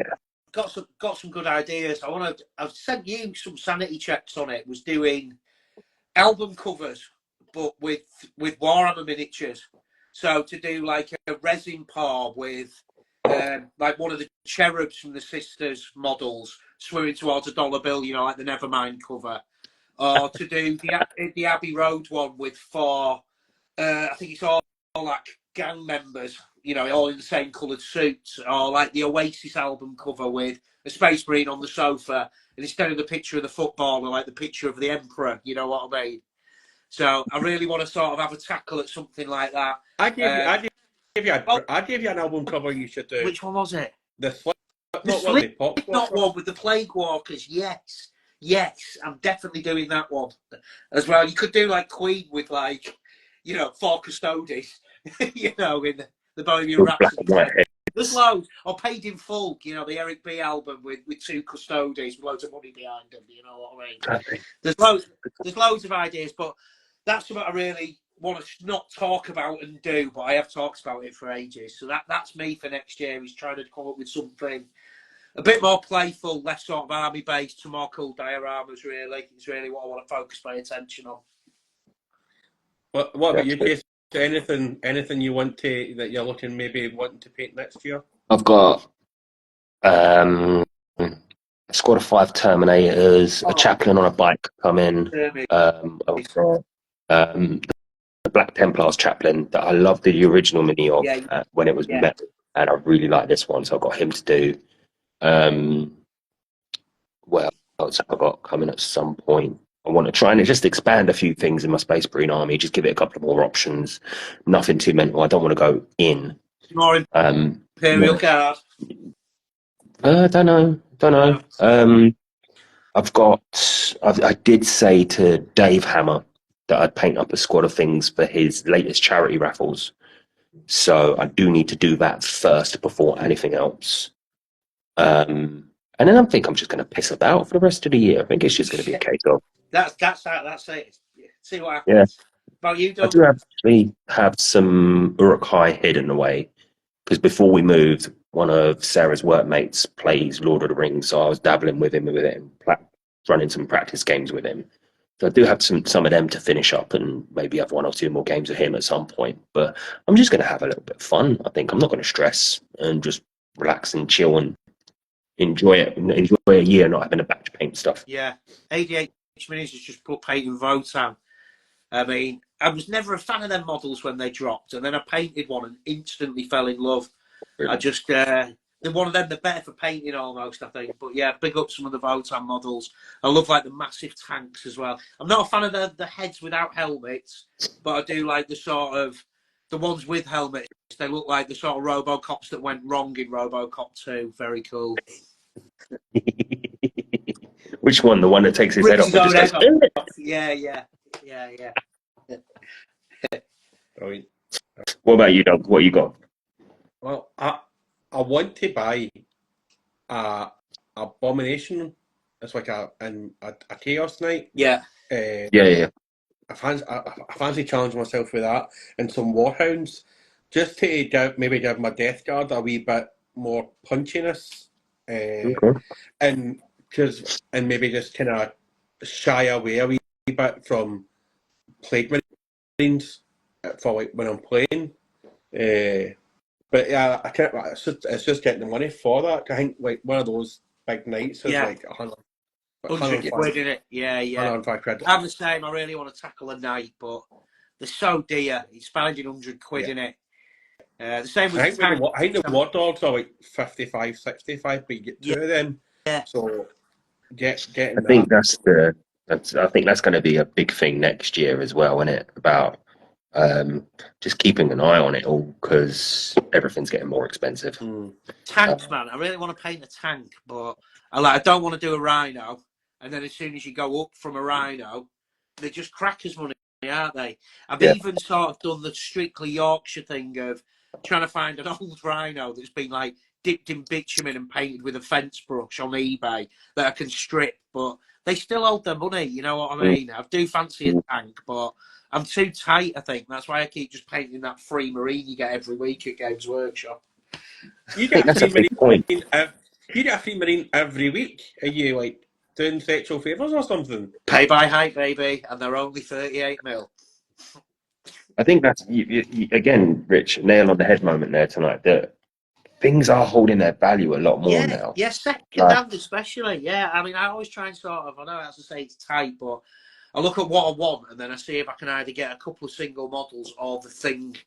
got some good ideas. I've sent you some sanity checks on it. Was doing album covers, but with warhammer miniatures. So to do like a resin par with like one of the cherubs from the Sisters models swimming towards a dollar bill, like the Nevermind cover, or to do the Abbey Road one with four. I think it's all like gang members, all in the same coloured suits, or like the Oasis album cover with a Space Marine on the sofa, and instead of the picture of the footballer, like the picture of the Emperor. You know what I mean? So I really want to sort of have a tackle at something like that. I gave you an album cover you should do. Which one was it? The Slipknot one with the Plague Walkers. Yes, I'm definitely doing that one as well. You could do like Queen with like, 4 Custodes, in the Bohemian Rhapsody. There's loads. Or Paid in Full, the Eric B album with 2 Custodes with loads of money behind them. You know what I mean? Okay. There's loads of ideas, but that's what I really want to not talk about and do, but I have talked about it for ages. So that's me for next year, is trying to come up with something a bit more playful, less sort of army based, some more cool dioramas. Really, it's really what I want to focus my attention on. What about you, Definitely. Case? Anything you want to that you're looking maybe wanting to paint next year? I've got a squad of 5 Terminators, a Oh, chaplain on a bike coming. Dermot. I've got the Black Templars chaplain that I loved the original mini of Yeah, when it was yeah. metal, and I really like this one, so I've got him to do. Um, what else have I got coming at some point? I want to try and just expand a few things in my Space Marine army, just give it a couple more options. Nothing too mental. I don't want to go in. More Um, Imperial more, Guard. don't know, don't No. know. I did say to Dave Hammer that I'd paint up a squad of things for his latest charity raffles. So I do need to do that first before anything else. And then I think I'm just going to piss about for the rest of the year. I think it's just going to be a case of, That's it. See what yeah, happens. About you, I Doug? do actually have some Uruk-hai hidden away because before we moved, one of Sarah's workmates plays Lord of the Rings, so I was dabbling with him with it and running some practice games with him. So I do have some of them to finish up and maybe have 1 or 2 more games with him at some point. But I'm just going to have a little bit of fun. I think I'm not going to stress and just relax and chill and enjoy it. Enjoy a year not having to batch paint stuff. Yeah. 88 minutes has just put painting votes on. I mean, I was never a fan of them models when they dropped, and then I painted one and instantly fell in love. I Really. just, they're one of them, they're better for painting almost, I think. But yeah, big up some of the Votan models. I love like the massive tanks as well. I'm not a fan of the heads without helmets, but I do like the sort of, the ones with helmets. They look like the sort of Robocops that went wrong in Robocop 2. Very cool. Which one? The one that takes his head Rips off his and own just goes, head "Eh." off. Yeah, yeah, yeah, yeah. Brilliant. What about you, Doug? What you got? Well, I want to buy a abomination. It's like a chaos knight. Yeah. Yeah. I fancy challenging myself with that and some warhounds, just to maybe give my death guard a wee bit more punchiness, Okay. and maybe just kind of shy away a wee bit from plague marines for like when I'm playing. But yeah, I can't. It's just getting the money for that. I think like one of those big nights is Yeah. like 100, 100 105, quid in it. Yeah, yeah. 105 quid. I'm the same. I really want to tackle a night, but they're so dear. It's spending 100 quid Yeah. in it. The same with I the think tank. the war dogs are like 55, 65, but you get Yeah, two of them. yeah, So I getting that. think I think that's going to be a big thing next year as well, isn't it? About just keeping an eye on it all because everything's getting more expensive. tanks, man. I really want to paint a tank, but I don't want to do a rhino. And then as soon as you go up from a rhino, they're just crackers money, aren't they? I've Yeah. even sort of done the strictly Yorkshire thing of trying to find an old rhino that's been like dipped in bitumen and painted with a fence brush on eBay that I can strip, but they still hold their money. You know what I mean? I do fancy a tank, but I'm too tight. I think that's why I keep just painting that free marine you get every week at Games Workshop. You I think get a that's a free big point. marine. You get a free marine every week. Are you like doing sexual favours or something? Pay by height, baby, and they're only 38 mil. I think that's again, Rich, nail on the head moment there tonight. That things are holding their value a lot more Yeah, now. yeah, second Like, hand especially. Yeah, I mean, I always try and sort of. I know as I say it's tight, but I look at what I want and then I see if I can either get a couple of single models or the thing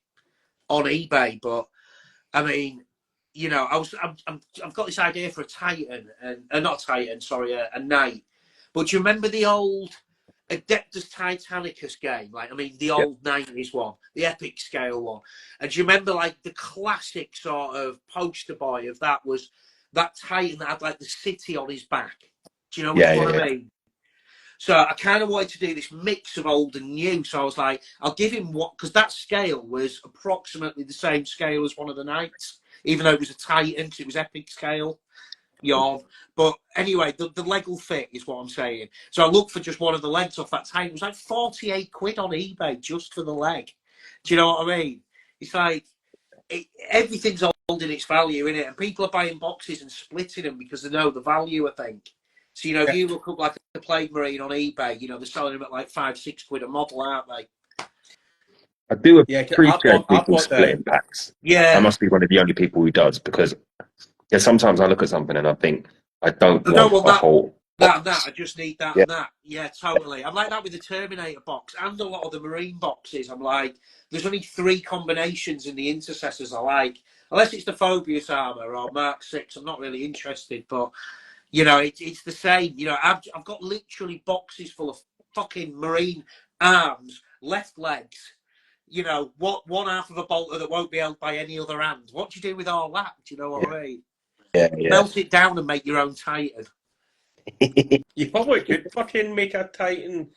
on eBay. But I mean, you know, I've got this idea for a Titan and not Titan, sorry, a Knight. But do you remember the old Adeptus Titanicus game? Like, I mean, the yeah, old 90s one, the epic scale one. And do you remember, like, the classic sort of poster boy of that was that Titan that had, like, the city on his back? Do you know which one yeah. I mean? So I kind of wanted to do this mix of old and new. So I was like, I'll give him what, because that scale was approximately the same scale as one of the Knights, even though it was a Titan, because it was epic scale. Yawn. But anyway, the leg will fit, is what I'm saying. So I looked for just one of the legs off that Titan. It was like 48 quid on eBay just for the leg. Do you know what I mean? It's like, everything's holding its value in it, and people are buying boxes and splitting them because they know the value, I think. So, you know, if you look up like a Plague Marine on eBay, you know, they're selling them at like 5, 6 quid a model, aren't they? I do Yeah, appreciate I people bought the. splitting packs. I Yeah. must be one of the only people who does, because sometimes I look at something and I think I don't I don't want want a that, whole that and box. that. I just need that Yeah. and that. Yeah, totally. I'm like that with the Terminator box and a lot of the Marine boxes. I'm like, there's only 3 combinations in the Intercessors I like. Unless it's the Phobius armor or Mark 6, I'm not really interested. But, you know, it's the same. You know, I've got literally boxes full of fucking Marine arms, left legs. You know, one half of a bolter that won't be held by any other hand. What do you do with all that? Do you know what I mean? Yeah, yeah. Melt it down and make your own Titan. You probably could fucking make a Titan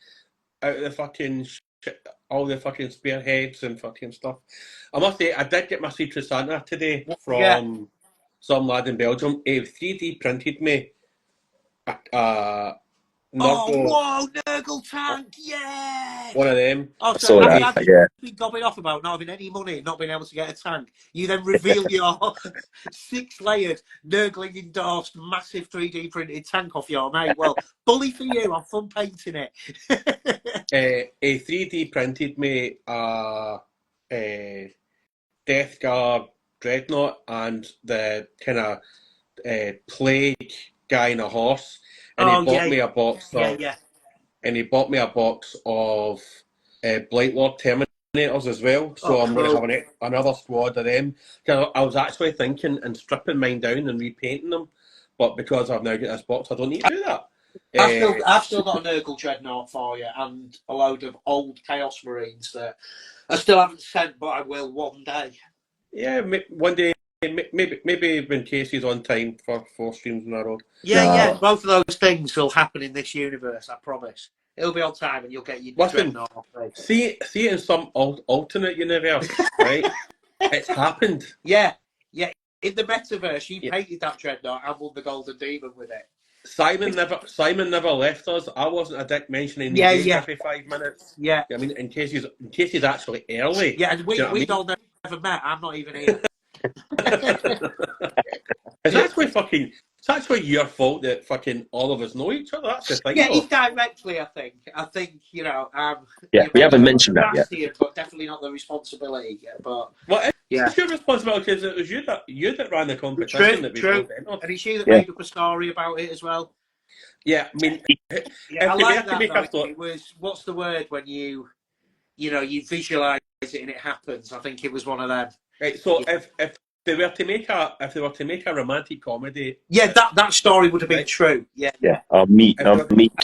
out of the fucking all the fucking spearheads and fucking stuff. I must say, I did get my Secret Santa today Yeah. from some lad in Belgium. He 3D printed me a Oh, Nurgle, whoa, Nurgle tank, yeah! one of them. Oh, I so saw after that. I've just Yeah. been gobbing off about not having any money, not being able to get a tank, you then reveal your 6-layered, Nurgling endorsed, massive 3D printed tank off your mate. Well, bully for you, I'm fun painting it. A 3D printed me Death Guard Dreadnought and the kind of plague guy in a horse, and Oh, he bought yeah, me a box yeah, of, yeah. and he bought me a box of Blightlord Terminators as well. So Oh, I'm going to cool. have another squad of them. 'Cause I was actually thinking and stripping mine down and repainting them, but because I've now got this box, I don't need to do that. I've still got a Nurgle Dreadnought for you and a load of old Chaos Marines that I still haven't sent, but I will one day. Yeah, one day, maybe when Casey's on time for 4 streams in a row. Yeah. Both of those things will happen in this universe, I promise. It'll be on time and you'll get your Listen, Dreadnought. see it in some alternate universe, right? It's happened. Yeah. In the metaverse, you painted that Dreadnought and won the Golden Demon with it. Simon never left us. I wasn't a dick mentioning his age every 5 minutes. Yeah. I mean, in case he's actually early. Yeah, and Do you know what I mean? all never met. I'm not even here. It's actually your fault that fucking all of us know each other. That's the thing. Yeah, though. indirectly, I think. You know, Yeah, we haven't mentioned that yet. Here, but definitely not the responsibility yet. But Well, yeah, it's your responsibility because it was you that ran the competition that we both entered. and it's you that Yeah. made up a story about it as well. Yeah, I mean, Yeah, I if they were like to that. make a story, It was, what's the word when you visualize it and it happens? I think it was one of them. right? So if they were to make a romantic comedy, Yeah, that story would have been true. Yeah. I'll meet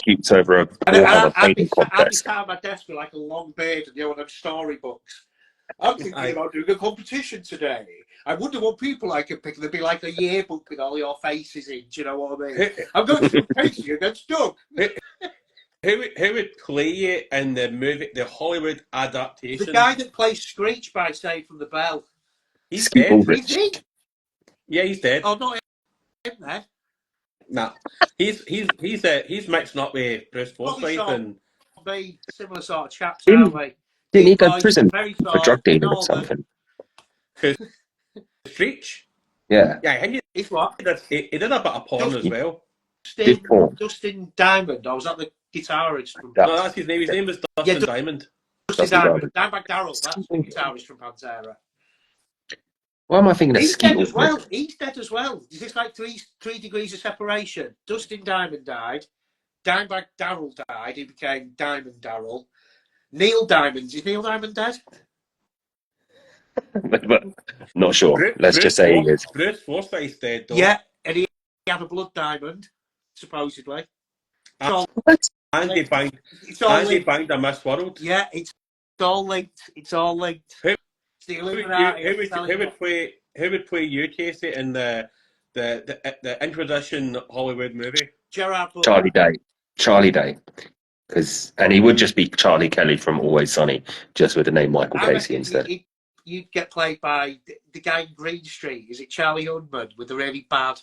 cutes over a Warhammer I'd painting be sat contest. at my desk with like a long beard and one of them storybooks. I'm thinking about doing a competition today. I wonder what people I can pick. There'd be like a yearbook with all your faces in. Do you know what I mean? I'm going to compete against Doug. Who would play you in the movie, the Hollywood adaptation? The guy that plays Screech by Saved from the Bell. He's Skeet dead. Ulrich. Is he? Yeah, he's dead. Oh, not him then. Nah, he's mixing up with Bruce Forsyth and Be similar sort of chaps, Didn't- aren't we? Didn't he Big go to boys, prison very for tall, drug dealing or northern. something? Screech. Yeah. Yeah, I think He's what? he did a bit of porn as well. Dustin Diamond, or was that the guitarist from No, that's his name. His name was Dustin Diamond. Dustin Diamond. Dimebag Darrell, that's the guitarist from Pantera. Why am I thinking of He's Skeet dead as Ulrich? well. He's dead as well. Is this like three degrees of separation? Dustin Diamond died. Dimebag Darrell died. He became Diamond Darrell. Neil Diamond. Is Neil Diamond dead? But not sure. Let's just say he is. Bruce Forsyth's dead, though. Yeah, and he had a blood diamond, supposedly. And he banged a Miss World. Yeah, it's all linked. It's all linked. Who It's the Illuminati. Who would play you, Casey, in the Inquisition Hollywood movie? Gerard Butler. Charlie Day. And he would just be Charlie Kelly from Always Sunny, just with the name Michael Casey instead. You'd get played by the guy in Green Street. Is it Charlie Unman with the really bad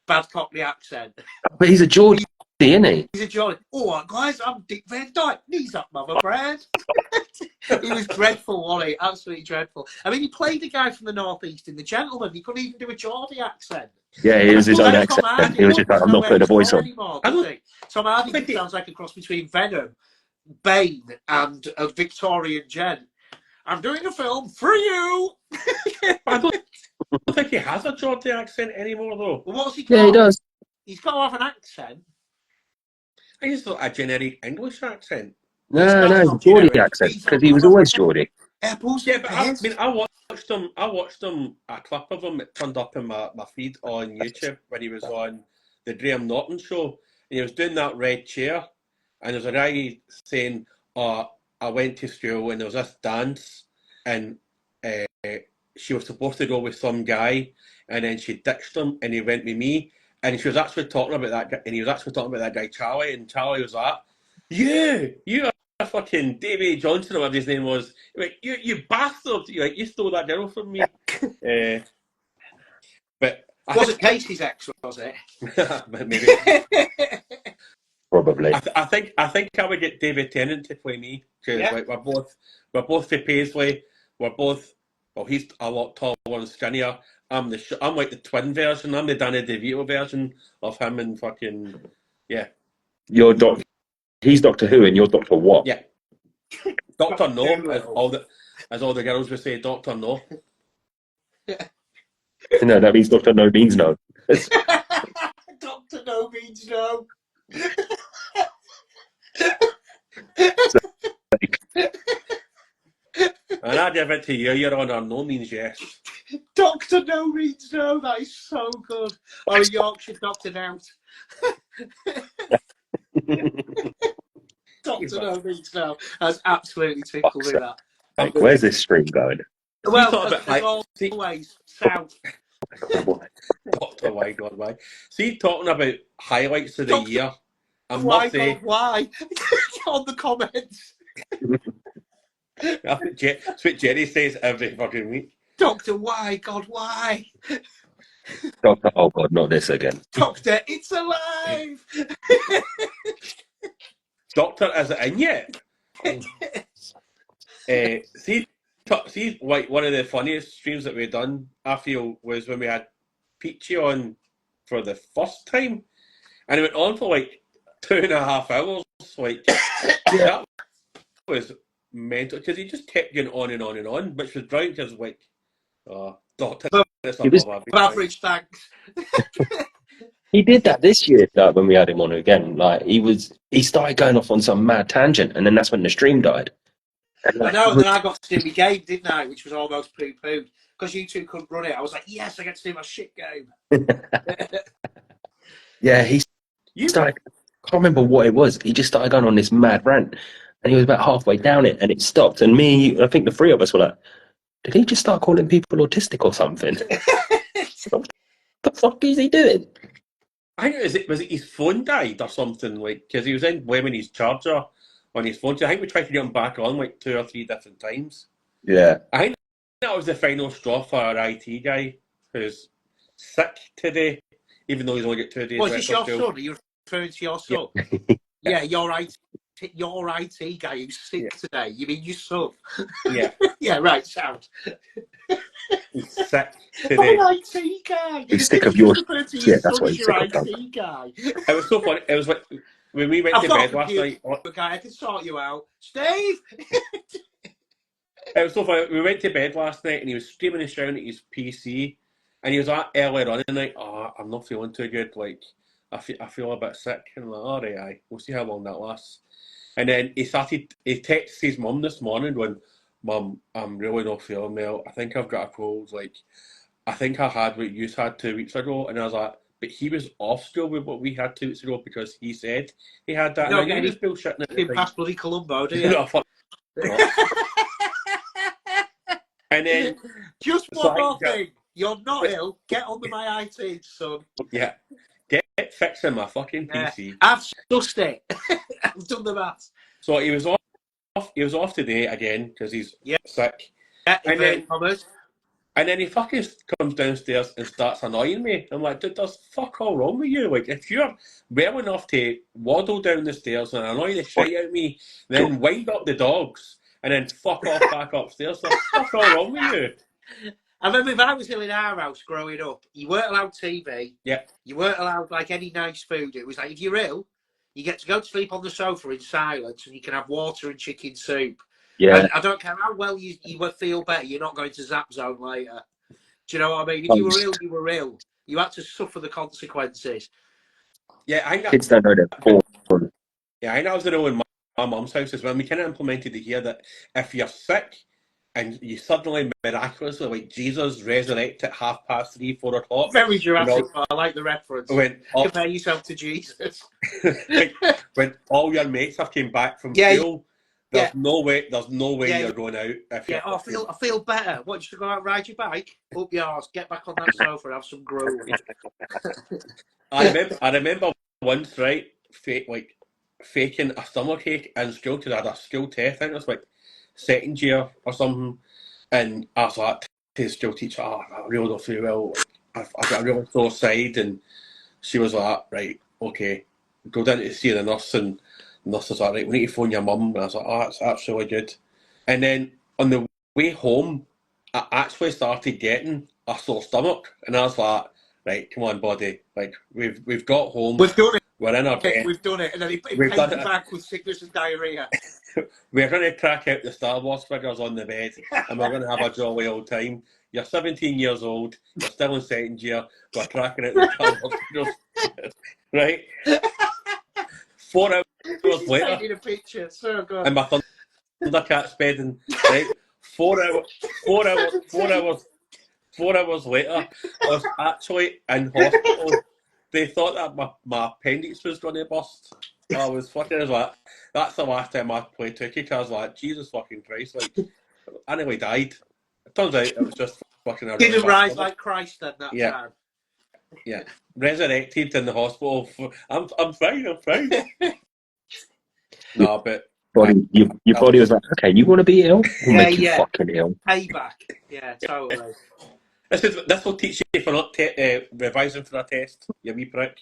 Cockney accent? But he's a Geordie, isn't he? He's a Geordie. All right, guys, I'm Dick Van Dyke. Knees up, mother Brad. He was dreadful, wasn't he? Absolutely dreadful. I mean, he played a guy from the Northeast in The Gentleman. He couldn't even do a Geordie accent. Yeah, he was his own accent. He was just like, I'm not putting a voice on. Anymore, Tom Hardy sounds like a cross between Venom, Bane, and a Victorian gent. I'm doing a film for you. I don't think he has a Geordie accent anymore, though. Well, what's he got? Yeah, he does. He's got to have an accent. I just thought a generic English accent. No, not no, Geordie generic. accent, He's because not he was got always a- Geordie. Apples Yeah, and but I pears. mean, I watched him, a clip of him, it turned up in my feed on YouTube when he was on the Graham Norton show, and he was doing that red chair, and there was a guy saying, "Oh, I went to school and there was this dance, and she was supposed to go with some guy, and then she ditched him, and he went with me." And she was actually talking about that guy, and he was actually talking about that guy Charlie, and Charlie was like, you are fucking Davy Johnson or whatever his name was. Like, you bastard! You stole that girl from me. But Wasn't Casey's ex, was it? maybe. Probably. I think I would get David Tennant to play me, because like we're both for Paisley. We're both. Well, he's a lot taller and skinnier. I'm like the twin version. I'm the Danny DeVito version of him, and fucking He's Doctor Who and you're Doctor What? yeah. Doctor No, as all the girls would say, Doctor No. No, that means Doctor No means no. Doctor No means no. And I give it to you, Your Honour. No means yes. Doctor No means no. That is so good. Or Yorkshire Doctor Out. Doctor No means no. That's absolutely tickled me, that. Like, where's this stream going? Well, as always, south. Doctor Why God Why. See, talking about highlights of the year, I Why must say, God Why? On the comments. That's what Jerry says every fucking week. Doctor Why God Why? Doctor, oh God, not this again. Doctor, it's alive. Doctor, is it in yet? See, like one of the funniest streams that we've done, I feel, was when we had Peachy on for the first time, and it went on for like 2.5 hours. Like that was mental, because he just kept going on and on and on, which was brilliant. Because like, Doctor, Average, thanks. He did that this year, when we had him on again. Like he started going off on some mad tangent, and then that's when the stream died. I know, and then I got to do my game, didn't I? Which was almost poo-pooed. Because you two couldn't run it. I was like, yes, I get to do my shit game. Yeah, he started, I can't remember what it was. He just started going on this mad rant. And he was about halfway down it, and it stopped. And me, I think the three of us were like, did he just start calling people autistic or something? What the fuck is he doing? I think was it his phone died or something, like, because he was in blaming his charger on his phone. So I think we tried to get him back on like 2 or 3 different times. Yeah. I think that was the final straw for our IT guy, who's sick today, even though he's only got 2 days. Was this your son? Are you referring to your son? Yeah, your IT guy who's sick today. You mean your son? Yeah. Yeah, right, sound. He's sick today. Oh, IT guy. He's sick of yours. Yeah, that's what he's sick of. IT guy. It was so funny. It was like when we went to bed last night. Guy, I can sort you out. Steve! It was so funny. We went to bed last night and he was screaming and shouting at his PC, and he was like earlier on in the night, "Oh, I'm not feeling too good. Like, I feel a bit sick." And I'm like, "All right, aye, we'll see how long that lasts." And then he texted his mum this morning going, "Mum, I'm really not feeling well. I think I've got a cold. Like, I think I had what you had 2 weeks ago." And I was like, "But he was off school with what we had 2 weeks ago because he said he had that." No, and I knew he was bullshitting in past bloody Colombo, do you? No, fuck. And then just one more thing. You're not ill. Get on with my IT, son. Yeah. Get fixing my fucking PC. I've sussed it. I've done the maths. So he was off. He was off today again because he's sick. Yeah, and then he fucking comes downstairs and starts annoying me. I'm like, dude, there's fuck all wrong with you. Like, if you're well enough to waddle down the stairs and annoy the shit out of me, then wind up the dogs and then fuck off back upstairs. There's fuck all wrong with you. I remember if I was ill in our house growing up, you weren't allowed TV. Yeah. You weren't allowed like any nice food. It was like if you're ill, you get to go to sleep on the sofa in silence and you can have water and chicken soup. Yeah. And I don't care how well you will feel better, you're not going to Zap Zone later. Do you know what I mean? If you were ill, you were ill. You had to suffer the consequences. Yeah, I think Kids don't know their porn. Yeah, I know I was around in my mum's house as well. We kind of implemented it here that if you're sick and you suddenly miraculously, like Jesus, resurrect at 3:30, 4 o'clock. Very Jurassic Park. I like the reference. Compare yourself to Jesus. when all your mates have came back from Yeah, school, there's no way you're going out. If Yeah, I feel better. What, you should go out and ride your bike? Up your arse, get back on that sofa and have some gruel. I remember once, right, faking a stomach ache in school because I had a school test. I think it was like second year or something, and I was like to the school teacher, "Oh, I really don't feel well. Like, I've got a really sore side," and she was like, "Right, okay, go down to see the nurse," and the nurse was like, "Right, we need to phone your mum," and I was like, "Oh, that's really good." And then on the way home, I actually started getting a sore stomach, and I was like, "Right, come on, body, like we've got home, we've done it, we're in our bed, we've done it," and then he paid you back with sickness and diarrhea. We're going to crack out the Star Wars figures on the bed, and we're going to have a jolly old time. You're 17 years old, you're still in second year, we're cracking out the Star Wars figures, right? 4 hours later, taking a picture, so good. And my Thundercat's bedding, right? 4 hours later, I was actually in hospital. They thought that my appendix was going to burst. I was fucking, I was like, that's the last time I played Tookie. I was like, Jesus fucking Christ, like, I nearly died. It turns out it was just fucking a Didn't rise like Christ then that time. Yeah, resurrected in the hospital. I'm fine. No, but your body was like, okay, you want to be ill? We'll make you fucking ill. Payback. Yeah, totally. This will teach you for not revising for a test, you wee prick.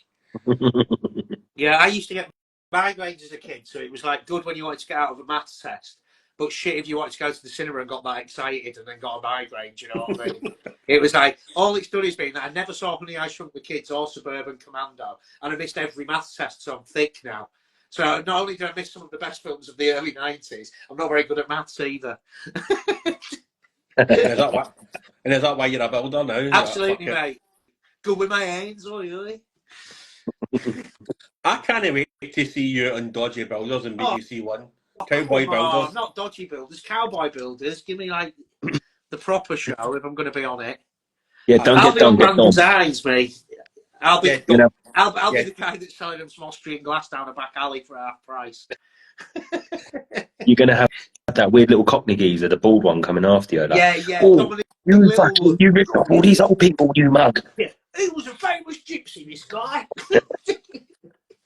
Yeah, I used to get migraines as a kid, so it was like good when you wanted to get out of a maths test, but shit if you wanted to go to the cinema and got that excited and then got a migraine. Do you know what I mean? It was like all it's done is been that I never saw Honey I Shrunk the Kids or Suburban Commando, and I missed every maths test, so I'm thick now. So not only did I miss some of the best films of the early 90s, I'm not very good at maths either. And is that why you're a builder now? Absolutely, mate. Good with my hands, oi. I can't wait to see you on Dodgy Builders in BBC One. Cowboy Builders. Not Dodgy Builders, Cowboy Builders. Give me like the proper show if I'm going to be on it. Yeah, I'll be on Brandon's eyes, mate. I'll be I'll be the guy that's selling them some Austrian glass down a back alley for half price. You're going to have that weird little Cockney geezer, the bald one, coming after you. Like, yeah. Oh, you ripped off all these old people, you mug. Yeah. He was a famous gypsy, this guy.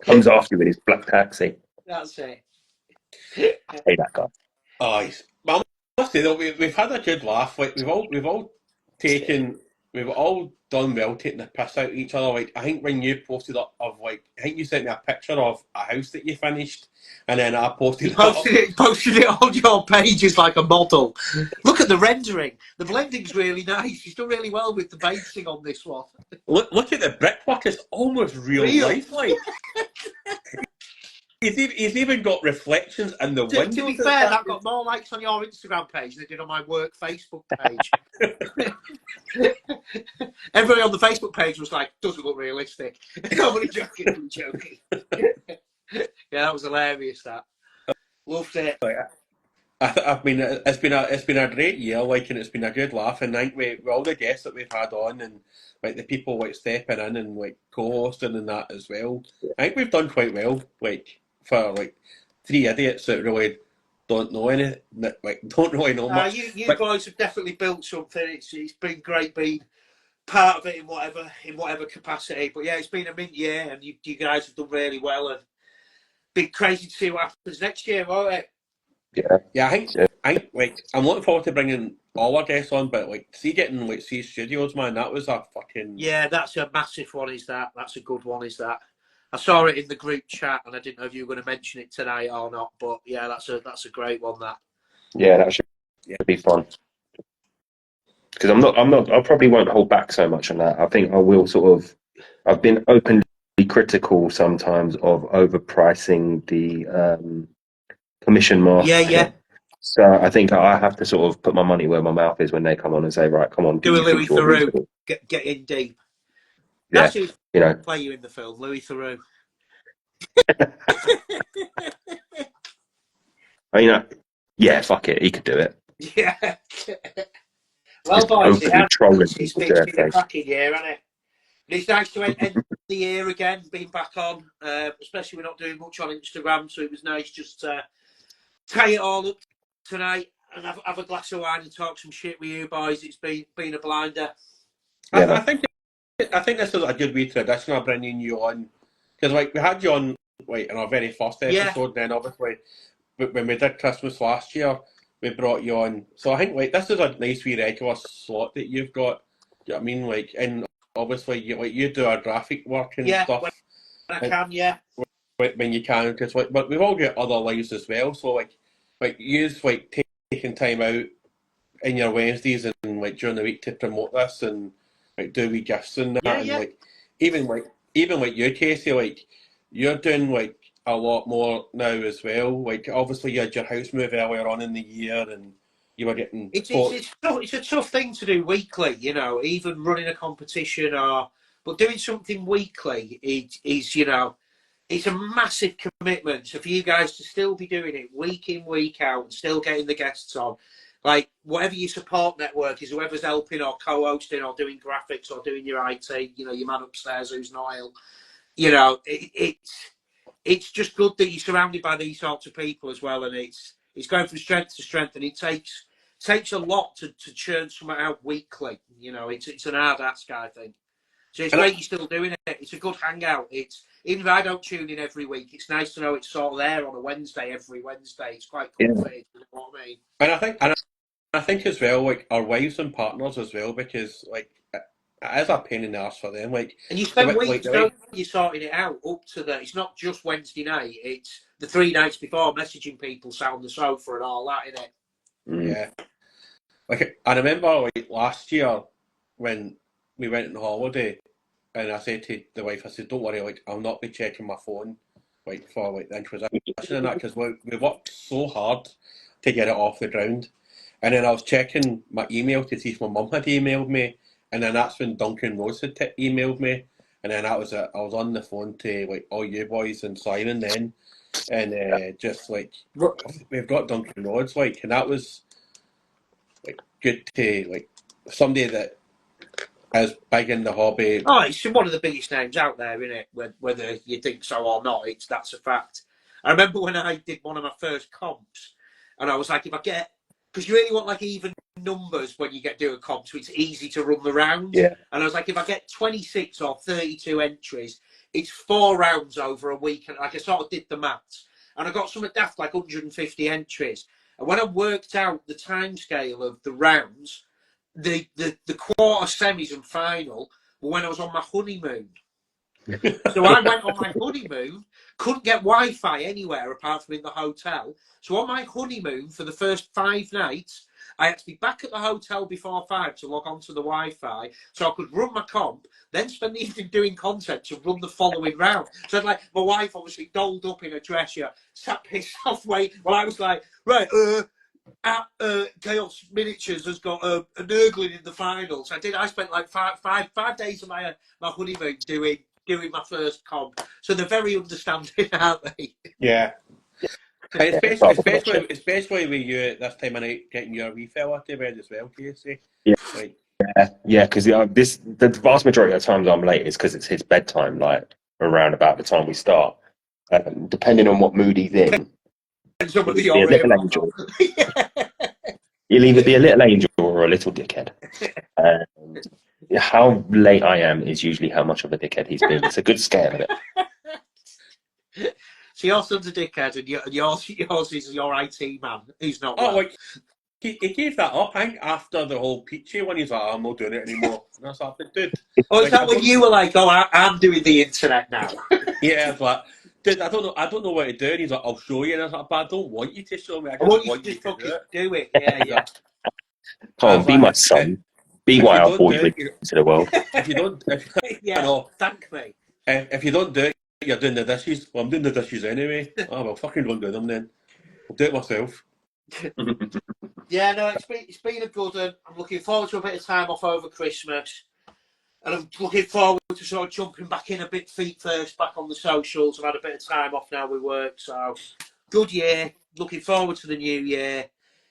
Comes after you with his black taxi. That's it. Hey, that guy. Oh, I must say though, we've had a good laugh. Like we've all done well taking the piss out of each other. Like I think when you posted up I think you sent me a picture of a house that you finished, and then I posted it on your pages like a model. Look at the rendering. The blending's really nice. You've done really well with the basing on this one. Look at the brickwork. It's almost real life. Like he's even got reflections in the windows. To be fair, that got more likes on your Instagram page than it did on my work Facebook page. Everybody on the Facebook page was like, doesn't look realistic. Nobody joking. Yeah, that was hilarious. That loved it. I mean, it's been a great year, like, and it's been a good laugh. And I think with all the guests that we've had on, and like the people like stepping in and like co-hosting and that as well, I think we've done quite well. Like for like three idiots that really don't know anything, like don't really know much. You guys have definitely built something. It's been great being part of it in whatever capacity. But yeah, it's been a mint year, and you guys have done really well, and been crazy to see what happens next year, won't it? Yeah, I think like I'm looking forward to bringing all our guests on, but like getting like C Studios, man, that was a fucking that's a massive one. That's a good one? I saw it in the group chat, and I didn't know if you were going to mention it tonight or not. But yeah, that's a great one. That that should be fun. Because I probably won't hold back so much on that. I think I will I've been openly critical sometimes of overpricing the commission market. Yeah. So I think I have to sort of put my money where my mouth is when they come on and say, right, come on, Do a you Louis think you're Theroux. reasonable? Get in deep. Yeah, That's who's you know. play you in the film, Louis Theroux. I mean, yeah, fuck it, he could do it. Yeah. Well, Just boys, openly trolling it's people to their been a face. cracking year, hasn't it? And it's nice to end the year again, being back on. Especially we're not doing much on Instagram, so it was nice just to tie it all up tonight and have a glass of wine and talk some shit with you boys. It's been a blinder. Yeah, I think this is a good wee tradition of bringing you on, because like we had you on like in our very first episode, and then obviously when we did Christmas last year, we brought you on. So I think like this is a nice wee regular slot that you've got. Do you know what I mean? Like, and obviously you do our graphic work and stuff. When I can, yeah. When you can, because like, but we've all got other lives as well. So like use like taking time out in your Wednesdays and like during the week to promote this and like do wee gifts and that, and like even like you, Casey, like you're doing like a lot more now as well. Like obviously you had your house move earlier on in the year and you were getting It's a tough thing to do weekly, you know, even running a competition but doing something weekly is you know, it's a massive commitment. So for you guys to still be doing it week in, week out and still getting the guests on, like whatever your support network is, whoever's helping or co-hosting or doing graphics or doing your IT, you know, your man upstairs who's not ill, you know, it's just good that you're surrounded by these sorts of people as well, and it's going from strength to strength, and it takes a lot to churn something out weekly. You know, it's an hard ask, I think. So it's great you're still doing it. It's a good hangout. It's even if I don't tune in every week, it's nice to know it's sort of there on a Wednesday every Wednesday. It's quite comforting, you know what I mean? And I think as well, like our wives and partners as well, because like it is a pain in the ass for them. Like, and you spend weeks, don't you, sorting it out up to the. It's not just Wednesday night. It's the 3 nights before, messaging people sat on the sofa and all that, isn't it? Yeah. Like I remember like last year when we went on holiday, and I said to the wife, I said, "Don't worry, like I'll not be checking my phone like for like the Inquisition and that, because we worked so hard to get it off the ground." And then I was checking my email to see if my mum had emailed me, and then that's when Duncan Rose had emailed me, and then that was it. I was on the phone to like all you boys and Simon then, and just like we've got Duncan Rhodes, like, and that was like good to like somebody that is big in the hobby. Oh, it's one of the biggest names out there, isn't it? Whether you think so or not, that's a fact. I remember when I did one of my first comps, and I was like, if I get, because you really want like even numbers when you get doing comps, so it's easy to run the rounds. Yeah. And I was like, if I get 26 or 32 entries, it's 4 rounds over a week, and like I sort of did the maths, and I got something daft like 150 entries. And when I worked out the time scale of the rounds, the quarter, semis, and final were when I was on my honeymoon. So I went on my honeymoon, couldn't get Wi-Fi anywhere apart from in the hotel. So on my honeymoon for the first 5 nights, I had to be back at the hotel before 5 to log on to the Wi-Fi so I could run my comp, then spend the evening doing content to run the following round. So like my wife obviously dolled up in a dress, sat pissed off way. Well, I was like, right, Chaos Miniatures has got a Nurgling in the finals. I spent like five days of my honeymoon doing my first comp. So they're very understanding, aren't they? Yeah. Especially with you at this time of night getting your wee fella to bed as well, Casey. Yeah. Like, yeah, because the vast majority of times I'm late is because it's his bedtime, like around about the time we start. Depending on what mood he's in, he'll be a little angel. He'll either be a little angel or a little dickhead. How late I am is usually how much of a dickhead he's been. It's a good scale of it. So your son's a dickhead, and yours is your IT man who's not. Oh, like he gave that up. I think after the whole Peachy one, he's like, "I'm not doing it anymore." And I was like, "Dude." Oh, is that when you were like, "Oh, I'm doing the internet now"? Yeah, but dude, I don't know what to do. And he's like, "I'll show you." And I was like, "But I don't want you to show me. I want you to just fucking do it." Yeah. Come on, be my son. Be why I've brought you into the world. If you don't, thank me. If you don't do it, you're doing the dishes. Well, I'm doing the dishes anyway. Oh well, fucking don't do them then. I'll do it myself. Yeah, no, it's been a good one. I'm looking forward to a bit of time off over Christmas. And I'm looking forward to sort of jumping back in a bit feet first, back on the socials. I've had a bit of time off now with work. So, good year. Looking forward to the new year.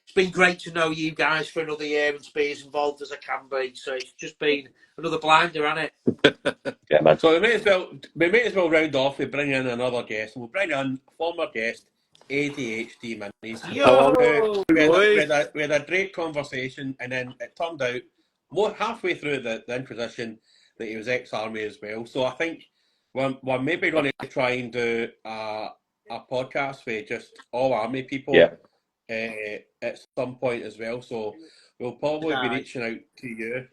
It's been great to know you guys for another year and to be as involved as I can be. So, it's just been another blinder, hasn't it? Yeah, man. So we may as well round off with bringing in another guest. We'll bring in a former guest, ADHD Minis. Yo! We had a great conversation, and then it turned out halfway through the Inquisition that he was ex-army as well. So I think we're maybe going to try and do a podcast with just all army people at some point as well. So we'll probably be reaching out to you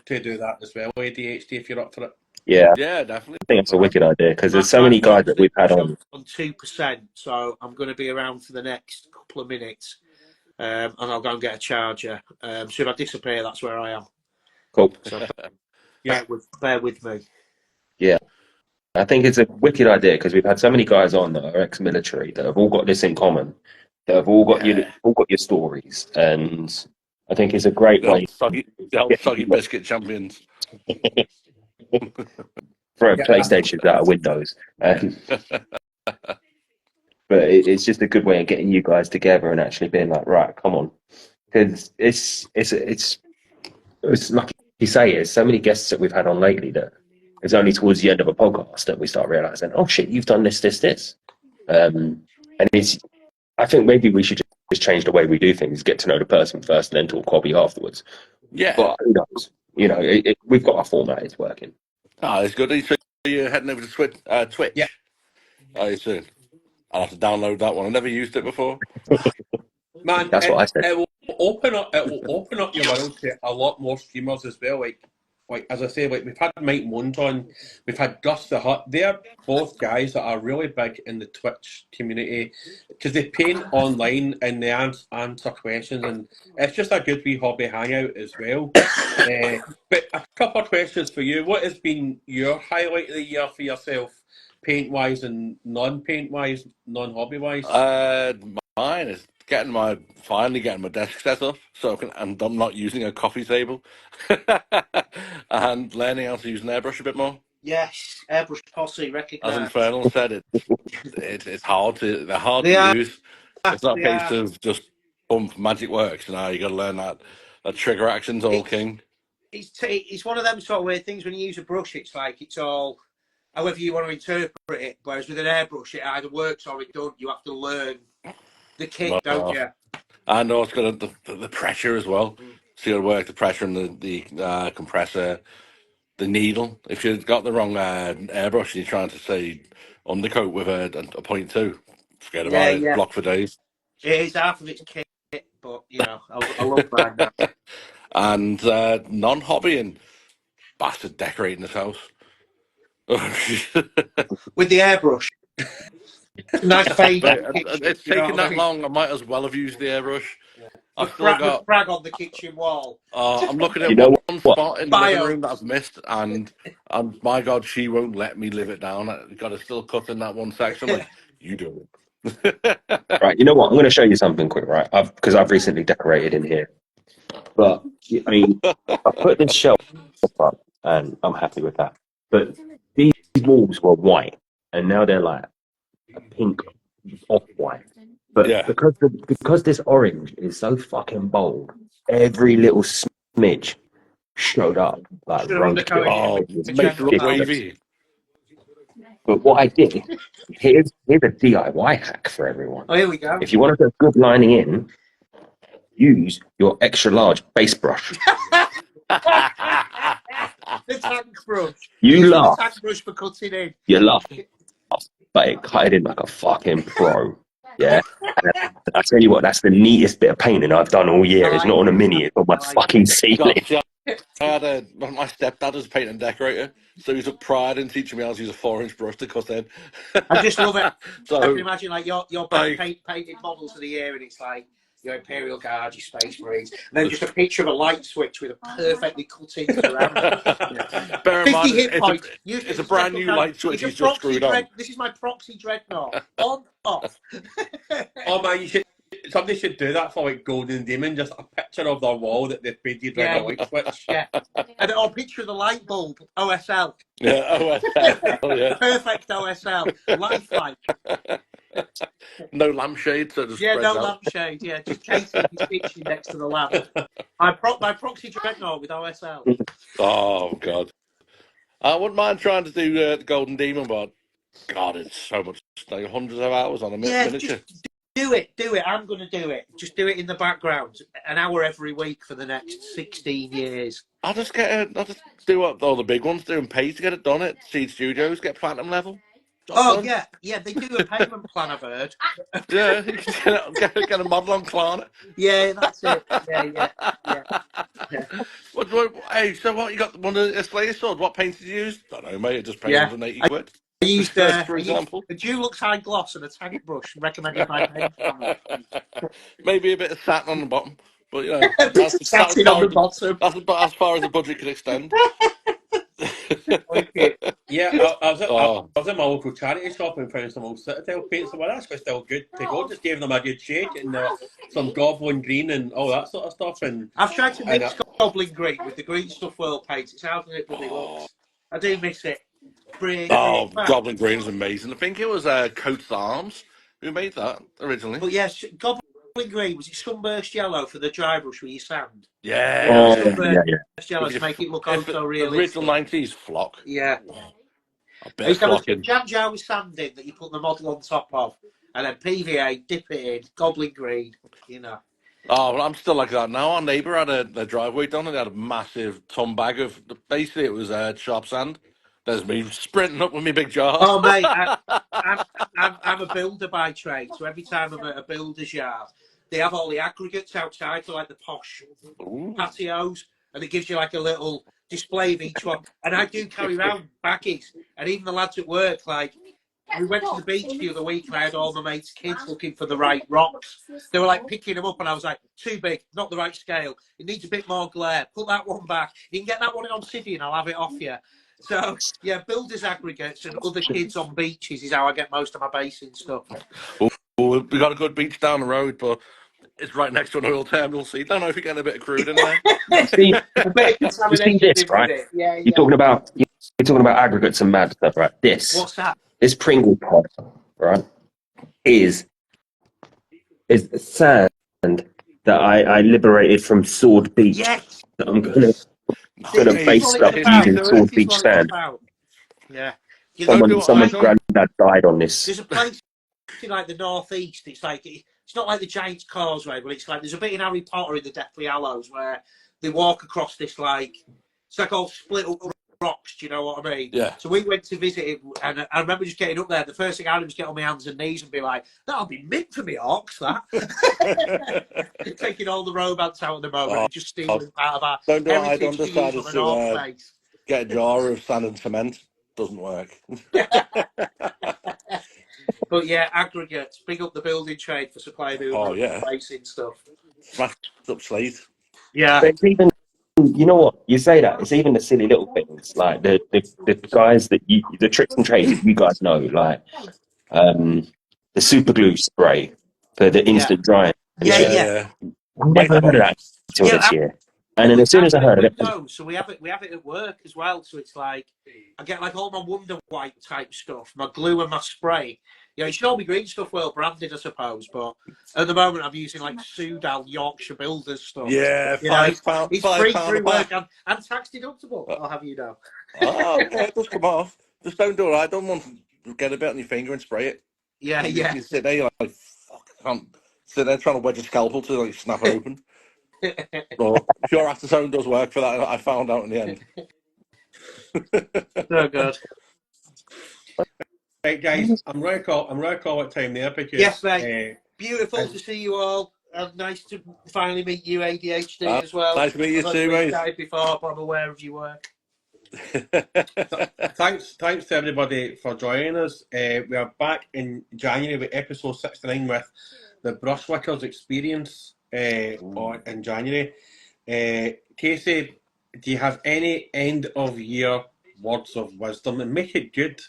to do that as well, ADHD, if you're up for it. Yeah, definitely. I think it's a wicked idea because there's so many guys that we've had on 2%, so I'm going to be around for the next couple of minutes, and I'll go and get a charger. So if I disappear, that's where I am. Cool. So bear with me. Yeah, I think it's a wicked idea because we've had so many guys on that are ex-military that have all got this in common. That have all got your stories, and I think it's a great way. Soggy biscuit champions. Throw PlayStations out of windows. But it's just a good way of getting you guys together and actually being like, right, come on, because it's like you say, there's so many guests that we've had on lately that it's only towards the end of a podcast that we start realizing, oh shit, you've done this, and I think maybe we should just change the way we do things, get to know the person first, and then talk hobby afterwards. Yeah, but who knows? You know, we've got our format; it's working. It's good. So you're heading over to Twitch? Yeah. Soon. I'll have to download that one. I never used it before. Man, that's what I said. It will open up your world to a lot more streamers as well. Like as I say, like we've had Mike Mont on, we've had Gus the Hut. They're both guys that are really big in the Twitch community because they paint online and they answer questions, and it's just a good wee hobby hangout as well. But a couple of questions for you. What has been your highlight of the year for yourself, paint wise and non-paint wise, non-hobby wise? Mine is finally getting my desk set up and I'm not using a coffee table and learning how to use an airbrush a bit more. Yes, airbrush posse, recognise. As Infernal said, it's hard to use. It's not a case of just bump magic works. You know, you got to learn that trigger action's all king. It's one of them sort of weird things when you use a brush. It's like it's all however you want to interpret it. Whereas with an airbrush, it either works or it don't. You have to learn the kit, don't you? And also got the pressure as well. So you got to work the pressure and the compressor, the needle. If you've got the wrong airbrush and you're trying to say undercoat with a 0.2, forget about it. Block for days. It is half of its kit, but you know, I love that. And non-hobbying, bastard decorating this house with the airbrush. Nice fade. It's taken that long. I might as well have used the airbrush. Yeah. I've still got frag on the kitchen wall. I'm looking at one spot in the living room that I've missed, and my God, she won't let me live it down. I've got to still cut in that one section. Like, you do it. Right, you know what? I'm going to show you something quick, right? Because I've recently decorated in here. But I mean, I put this shelf up, and I'm happy with that. But these walls were white, and now they're like a pink off-white. But because this orange is so fucking bold, every little smidge showed up like wavy. But what I did, here's a DIY hack for everyone. Oh, here we go. If you want to put good lining in, use your extra large base brush. The tank brush. You laugh. The tank brush for cutting in. You laugh. But it cut it in like a fucking pro. Yeah. And I tell you what, that's the neatest bit of painting I've done all year. It's not on a mini, it's on my fucking ceiling. I had my stepdad was a painter and decorator, so he took pride in teaching me how to use a 4-inch brush to cut in. I just love it. So I can imagine like your painted models of the year, and it's like your Imperial Guard, your Space Marines, and then just a picture of a light switch with a perfectly cut in around. Bear in mind, hit points. It's a brand new light switch he's just screwed on. This is my proxy dreadnought. On, off. Oh man, you should somebody should do that for like Golden Demon, just a picture of their wall that they've painted red or white switch. Yeah. And or picture of the light bulb, OSL. Yeah, OSL, yeah. Perfect OSL. Lifelike. No lampshade, so it just Yeah, spreads no out. lampshade. Yeah, just Casey stitching next to the lamp. My proxy dreadnought with OSL. Oh, God. I wouldn't mind trying to do the Golden Demon, but God, it's so much, like hundreds of hours on a miniature. Just do it. I'm going to do it. Just do it in the background, an hour every week for the next 16 years. I'll just do what all the big ones do and pay to get it done at Seed Studios, get platinum level. Done. Yeah, they do a payment plan, I've heard. Yeah, you can get a model on Klarna. Yeah, that's it. Yeah. Hey, so what, you got one of the Slayer swords? What paint did you use? I don't know, mate, it just paid 180 quid. I used, for example. a Dulux high gloss and a tank brush recommended by paint. Maybe a bit of satin on the bottom, but you know, that's satin on the bottom. That's about as far as the budget can extend. Yeah, I was at my local charity shop and found some old Citadel paints that were actually still good to go. Just gave them a good shade and some goblin green and all that sort of stuff. And I've tried to mix goblin green with the Green Stuff World paint. It's how it bloody looks. I do miss it. Goblin green is amazing. I think it was Coates Arms who made that originally. But yes, goblin green, was it sunburst yellow for the dry brush with your sand? Yeah. Sunburst yellow to make it look also realistic. Original 90s flock. Yeah. I used to have a jam jar with sand in that you put the model on top of, and then PVA, dip it in, goblin green, you know. Oh, well, I'm still like that now. Our neighbour had a driveway done and they had a massive ton bag of, basically it was sharp sand. There's me sprinting up with my big jar. Oh, mate, I'm a builder by trade, so every time I'm at a builder's yard, they have all the aggregates outside for like the posh patios, and it gives you like a little display of each one. And I do carry around baggies, and even the lads at work, like, we went to the beach the other week and I had all my mates' kids looking for the right rocks. They were like picking them up and I was like, too big, not the right scale. It needs a bit more glare. Put that one back. You can get that one in Obsidian, I'll have it off you. So, yeah, builders aggregates and other kids on beaches is how I get most of my basing stuff. We got a good beach down the road, but it's right next to an oil terminal, so you don't know if you're getting a bit of crude in there. You see this, right? Yeah. You're talking about aggregates and mad stuff, right? What's that? This Pringle pod, right, is sand that I liberated from Sword Beach. Yes. That I'm gonna base up using Sword Beach sand. Yeah. Someone's granddad died on this. There's a place in like the northeast. It's like it's not like the Giant's Causeway, but it's like there's a bit in Harry Potter in the Deathly Hallows where they walk across this like it's like all split up rocks. Do you know what I mean? Yeah. So we went to visit it, and I remember just getting up there. The first thing I did was get on my hands and knees and be like, "That'll be mint for me, orcs." That taking all the romance out of the moment, and just stealing out of our heritage to use on an orc face. Get a jar of sand and cement. Doesn't work. But yeah, aggregates. Big up the building trade for supplying the racing stuff. Smashed up slate. Yeah. But it's even, you know what? You say that, it's even the silly little things, like the guys that the tricks and trades that you guys know, like the super glue spray for the instant drying. Yeah. I've never heard of that until this year. And then as soon as I heard of it, so we have it at work as well. So it's like I get like all my Wonder White type stuff, my glue and my spray. You know, it should all be Green Stuff World branded, I suppose. But at the moment, I'm using like Soudal Yorkshire Builders stuff. Yeah, £5. It's free through work and tax deductible. I'll have you know. Oh, yeah, it does come off. Just don't do it. I don't want to get a bit on your finger and spray it. Yeah. You sit there, you're like, fuck, I can't sit there trying to wedge a scalpel to like snap it open. But Pure Acetone does work for that. I found out in the end. So good. Right, guys, I'm going to call it time there because yes, mate. Beautiful to see you all. Nice to finally meet you, ADHD, as well. Nice to meet you too, mate. Before, but I'm aware of your work. Thanks to everybody for joining us. We are back in January with episode 69 with the Brushwickers experience in January. Casey, do you have any end of year words of wisdom, and make it good?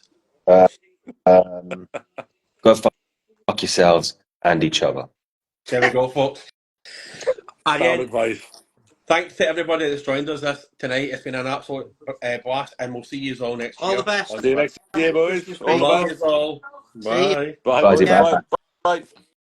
Go fuck yourselves and each other. There we go, folks. Sound Again, advice. thanks to everybody that's joined us this tonight. It's been an absolute blast, and we'll see you all next year. All the best. See you next year, boys. Christmas All the Eve. Love best. you all. See you. Bye. Bye, Bye, boys. bye. Bye. Bye.